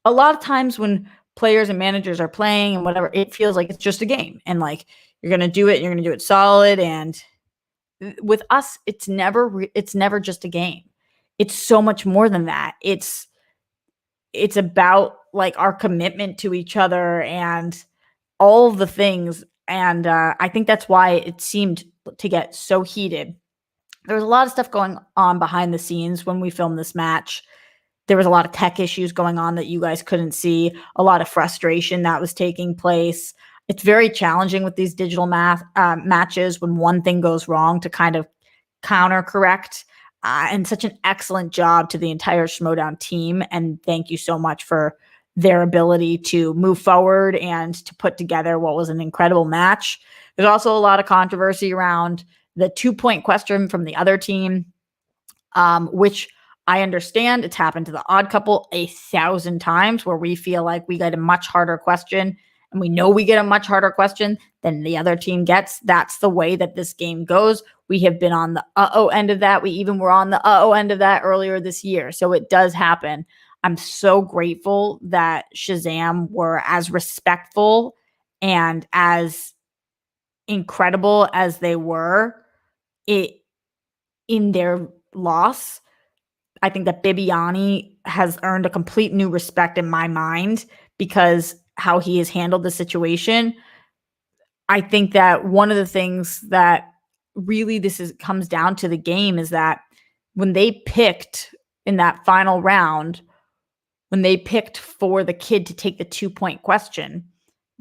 A lot of times when players and managers are playing and whatever, it feels like it's just a game. And like, you're going to do it solid. And with us, it's never just a game. It's so much more than that. It's about like our commitment to each other and all the things. And I think that's why it seemed to get so heated. There was a lot of stuff going on behind the scenes when we filmed this match. There was a lot of tech issues going on that you guys couldn't see, a lot of frustration that was taking place. It's very challenging with these digital matches when one thing goes wrong to kind of counter correct. And such an excellent job to the entire Schmoedown team. And thank you so much for their ability to move forward and to put together what was an incredible match. There's also a lot of controversy around the 2-point question from the other team, which I understand. It's happened to the Odd Couple 1,000 times where we feel like we get a much harder question and we know we get a much harder question than the other team gets. That's the way that this game goes. We have been on the uh-oh end of that. We even were on the uh-oh end of that earlier this year. So it does happen. I'm so grateful that Shazam were as respectful and as incredible as they were in their loss. I think that Bibiani has earned a complete new respect in my mind because how he has handled the situation. I think that one of the things that really comes down to the game is that when they picked in that final round, when they picked for the kid to take the 2-point question,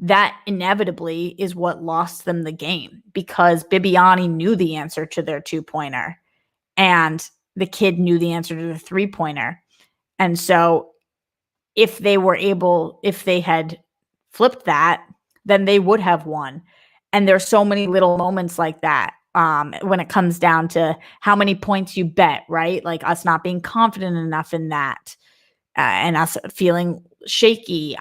that inevitably is what lost them the game, because Bibiani knew the answer to their 2-pointer and the kid knew the answer to the 3-pointer. And so if they had flipped that, then they would have won. And there's so many little moments like that when it comes down to how many points you bet, right? Like us not being confident enough in that and us feeling shaky.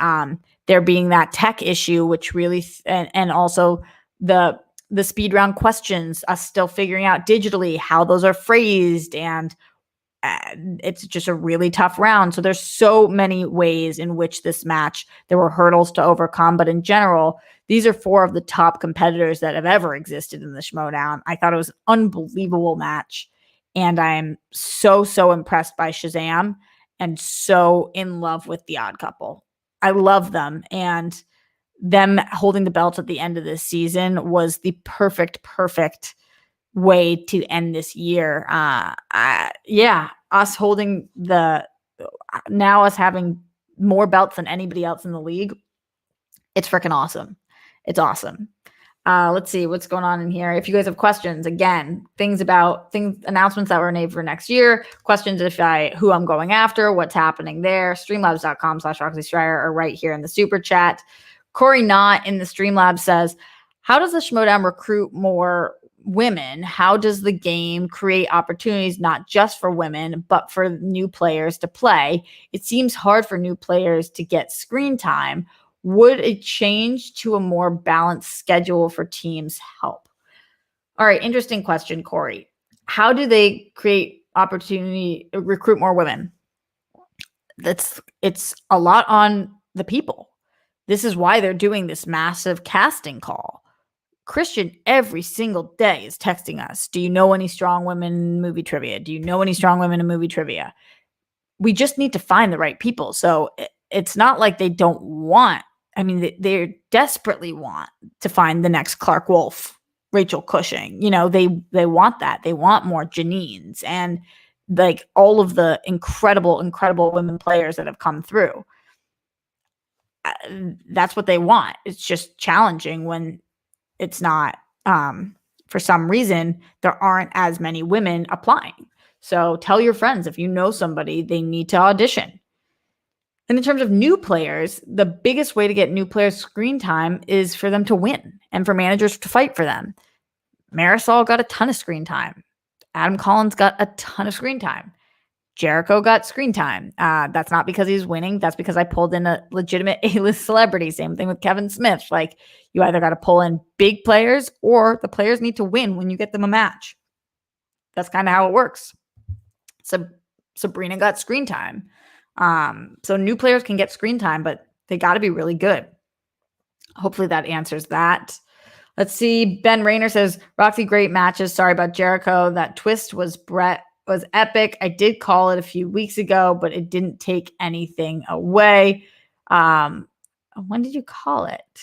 There being that tech issue, which really, and also the speed round questions, us still figuring out digitally how those are phrased, and it's just a really tough round. So there's so many ways in which this match, there were hurdles to overcome. But in general, these are 4 of the top competitors that have ever existed in the Schmoedown. I thought it was an unbelievable match. And I'm so, so impressed by Shazam and so in love with the Odd Couple. I love them. And them holding the belt at the end of this season was the perfect way to end this year. Us holding us having more belts than anybody else in the league. It's freaking awesome. It's awesome. Let's see what's going on in here. If you guys have questions, again, announcements that were made for next year, questions who I'm going after, what's happening there, streamlabs.com/Roxy Striar, or right here in the super chat. Corey Knott in the Streamlabs says, how does the Schmoedown recruit more women? How does the game create opportunities not just for women, but for new players to play? It seems hard for new players to get screen time. Would a change to a more balanced schedule for teams help? All right, interesting question, Corey. How do they create opportunity, recruit more women? It's a lot on the people. This is why they're doing this massive casting call. Christian every single day is texting us, do you know any strong women in movie trivia? Do you know any strong women in movie trivia? We just need to find the right people. So it's not like they don't want, they desperately want to find the next Clark Wolf, Rachel Cushing. They want that. They want more Janines and like all of the incredible women players that have come through. That's what they want. It's just challenging when it's not, for some reason, there aren't as many women applying. So tell your friends, if you know somebody, they need to audition. And in terms of new players, the biggest way to get new players screen time is for them to win and for managers to fight for them. Marisol got a ton of screen time. Adam Collins got a ton of screen time. Jericho got screen time. That's not because he's winning. That's because I pulled in a legitimate A-list celebrity. Same thing with Kevin Smith. Like, you either got to pull in big players or the players need to win when you get them a match. That's kind of how it works. So Sabrina got screen time. So new players can get screen time, but they got to be really good. Hopefully that answers that. Let's see. Ben Rayner says, Roxy, great matches. Sorry about Jericho. That twist was epic. I did call it a few weeks ago, but it didn't take anything away. When did you call it?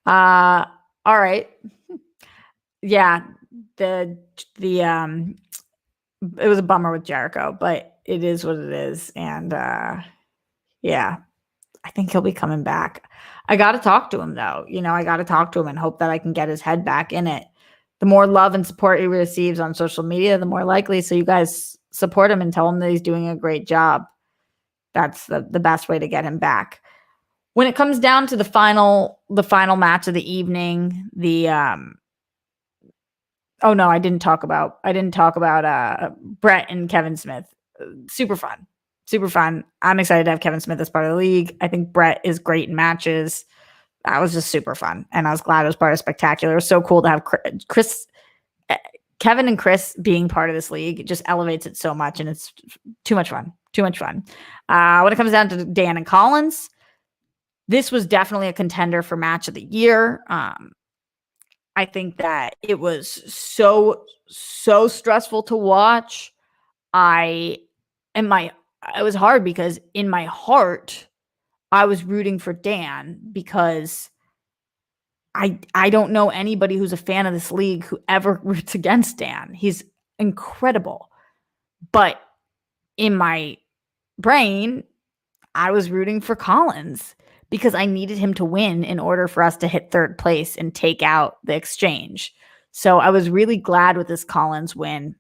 All right. Yeah, it was a bummer with Jericho, but it is what it is. And yeah, I think he'll be coming back. I got to talk to him though. I got to talk to him and hope that I can get his head back in it. The more love and support he receives on social media, the more likely. So you guys support him and tell him that he's doing a great job. That's the best way to get him back. When it comes down to the final match of the evening, I didn't talk about Brett and Kevin Smith. Super fun. I'm excited to have Kevin Smith as part of the league. I think Brett is great in matches. That was just super fun. And I was glad it was part of Spectacular. It was so cool to have Kevin and Chris being part of this league. It just elevates it so much. And it's too much fun. When it comes down to Dan and Collins, this was definitely a contender for match of the year. I think that it was so stressful to watch. It was hard because in my heart, I was rooting for Dan because I don't know anybody who's a fan of this league who ever roots against Dan. He's incredible. But in my brain, I was rooting for Collins because I needed him to win in order for us to hit third place and take out the exchange. So I was really glad with this Collins win.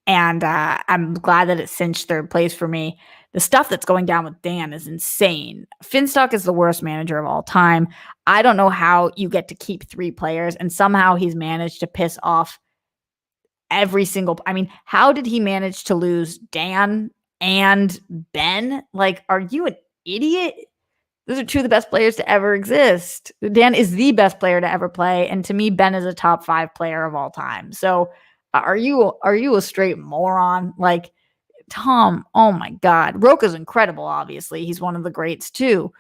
And I'm glad that it cinched third place for me. The stuff that's going down with Dan is insane. Finstock is the worst manager of all time. I don't know how you get to keep 3 players, and somehow he's managed to piss off every single. I mean, how did he manage to lose Dan and Ben? Like, are you an idiot? Those are 2 of the best players to ever exist. Dan is the best player to ever play, and to me, Ben is a top 5 player of all time. So, are you a straight moron? Like, Tom, oh my God. Roka's incredible, obviously. He's one of the greats too.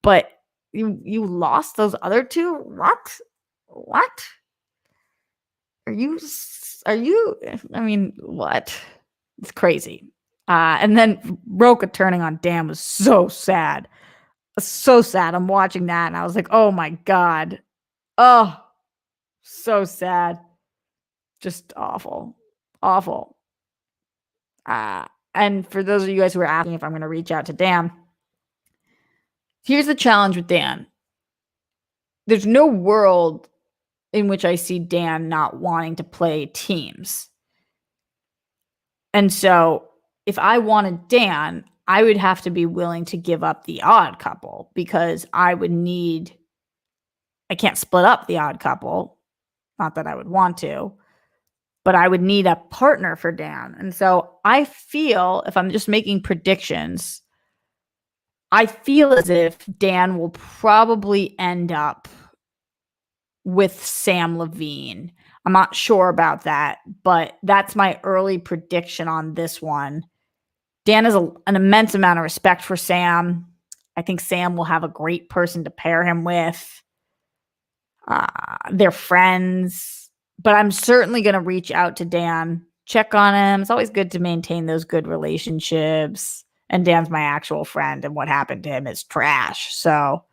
But you lost those other 2? What? Are you I mean, what? It's crazy. And then Roka turning on Dan was so sad. So sad. I'm watching that and I was like, oh my God. Oh, so sad. Just awful. Awful. And for those of you guys who are asking if I'm going to reach out to Dan, here's the challenge with Dan. There's no world in which I see Dan not wanting to play teams. And so if I wanted Dan, I would have to be willing to give up the odd couple because I can't split up the odd couple. Not that I would want to, but I would need a partner for Dan. And so I feel, if I'm just making predictions, I feel as if Dan will probably end up with Sam Levine. I'm not sure about that, but that's my early prediction on this one. Dan has an immense amount of respect for Sam. I think Sam will have a great person to pair him with. They're friends, but I'm certainly going to reach out to Dan, check on him. It's always good to maintain those good relationships. And Dan's my actual friend, and what happened to him is trash. So,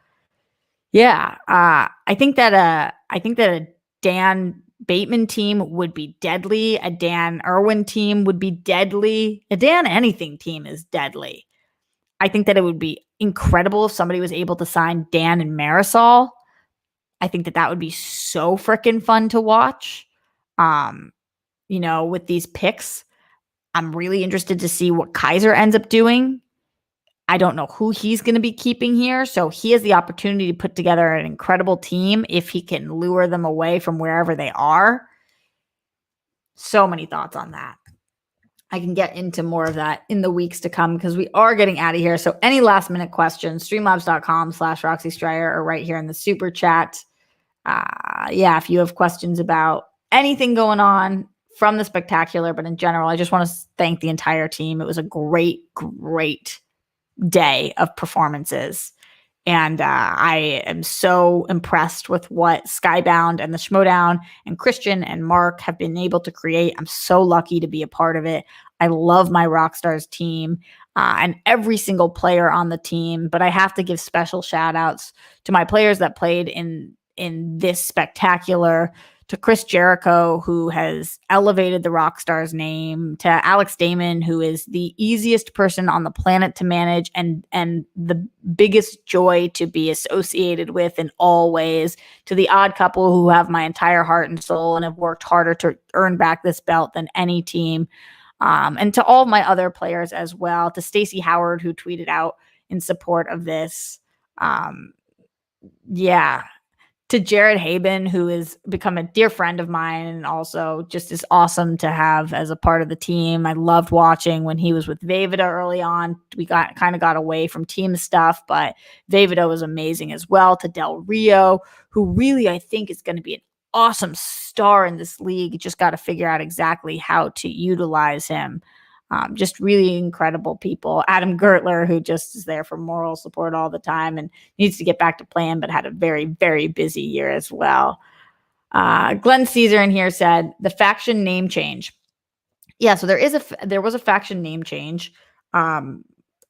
yeah, I think that a Dan Bateman team would be deadly. A Dan Irwin team would be deadly. A Dan anything team is deadly. I think that it would be incredible if somebody was able to sign Dan and Marisol. I think that would be so freaking fun to watch. With these picks, I'm really interested to see what Kaiser ends up doing. I don't know who he's going to be keeping here. So he has the opportunity to put together an incredible team if he can lure them away from wherever they are. So many thoughts on that. I can get into more of that in the weeks to come because we are getting out of here. So any last minute questions, streamlabs.com/Roxy Stryer or right here in the super chat. If you have questions about anything going on from the spectacular, but in general, I just want to thank the entire team. It was a great, great day of performances. And I am so impressed with what Skybound and the Schmoedown and Christian and Mark have been able to create. I'm so lucky to be a part of it. I love my Rockstars team and every single player on the team, but I have to give special shout outs to my players that played in this spectacular, to Chris Jericho, who has elevated the Rockstars name, to Alex Damon, who is the easiest person on the planet to manage and the biggest joy to be associated with in all ways, to the odd couple who have my entire heart and soul and have worked harder to earn back this belt than any team, and to all my other players as well, to Stacey Howard, who tweeted out in support of this. To Jared Haben, who has become a dear friend of mine and also just is awesome to have as a part of the team. I loved watching when he was with Vejvoda early on. We got away from team stuff, but Vejvoda was amazing as well. To Del Rio, who really I think is going to be an awesome star in this league. You just got to figure out exactly how to utilize him. Just really incredible people. Adam Gertler, who just is there for moral support all the time and needs to get back to playing, but had a very, very busy year as well. Glenn Caesar in here said the faction name change. Yeah, so there was a faction name change.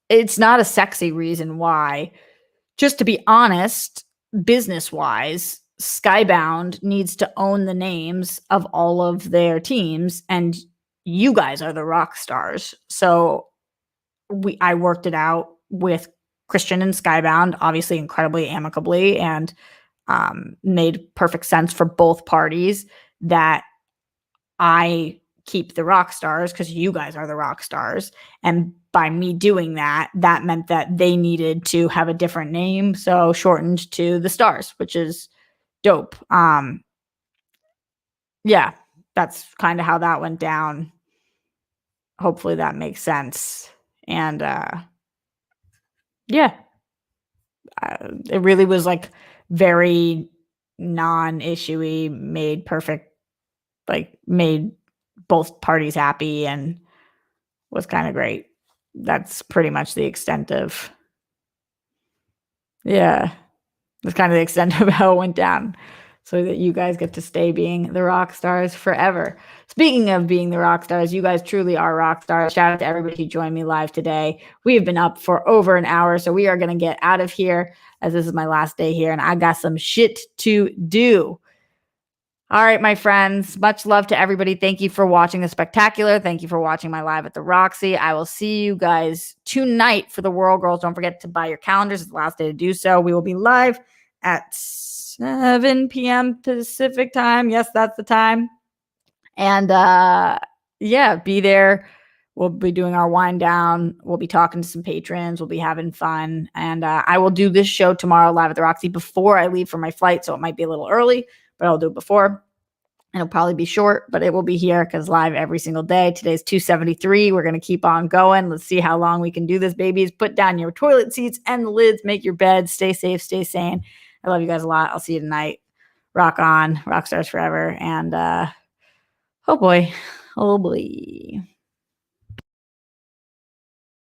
It's not a sexy reason why. Just to be honest, business-wise, Skybound needs to own the names of all of their teams, and you guys are the rock stars. So I worked it out with Christian and Skybound, obviously incredibly amicably, and made perfect sense for both parties that I keep the rock stars because you guys are the rock stars. And by me doing that, that meant that they needed to have a different name. So shortened to the stars, which is dope. Yeah, that's kind of how that went down. Hopefully that makes sense. And yeah, it really was like very non-issuey, made perfect, like made both parties happy and was kind of great. That's pretty much the extent of, yeah, that's kind of the extent of how it went down. So that you guys get to stay being the rock stars forever. Speaking of being the rock stars, you guys truly are rock stars. Shout out to everybody who joined me live today. We have been up for over an hour, so we are going to get out of here as this is my last day here and I got some shit to do. All right, my friends, much love to everybody. Thank you for watching the spectacular. Thank you for watching my live at the Roxy. I will see you guys tonight for the World Girls. Don't forget to buy your calendars. It's the last day to do so. We will be live at 7 p.m. Pacific time. Yes, that's the time. And yeah, be there. We'll be doing our wind down. We'll be talking to some patrons. We'll be having fun. And I will do this show tomorrow live at the Roxy before I leave for my flight. So it might be a little early, but I'll do it before. It'll probably be short, but it will be here because live every single day. Today's 273. We're going to keep on going. Let's see how long we can do this, babies. Put down your toilet seats and the lids. Make your beds. Stay safe. Stay sane. I love you guys a lot. I'll see you tonight. Rock on. Rock stars forever. And oh boy. Oh boy.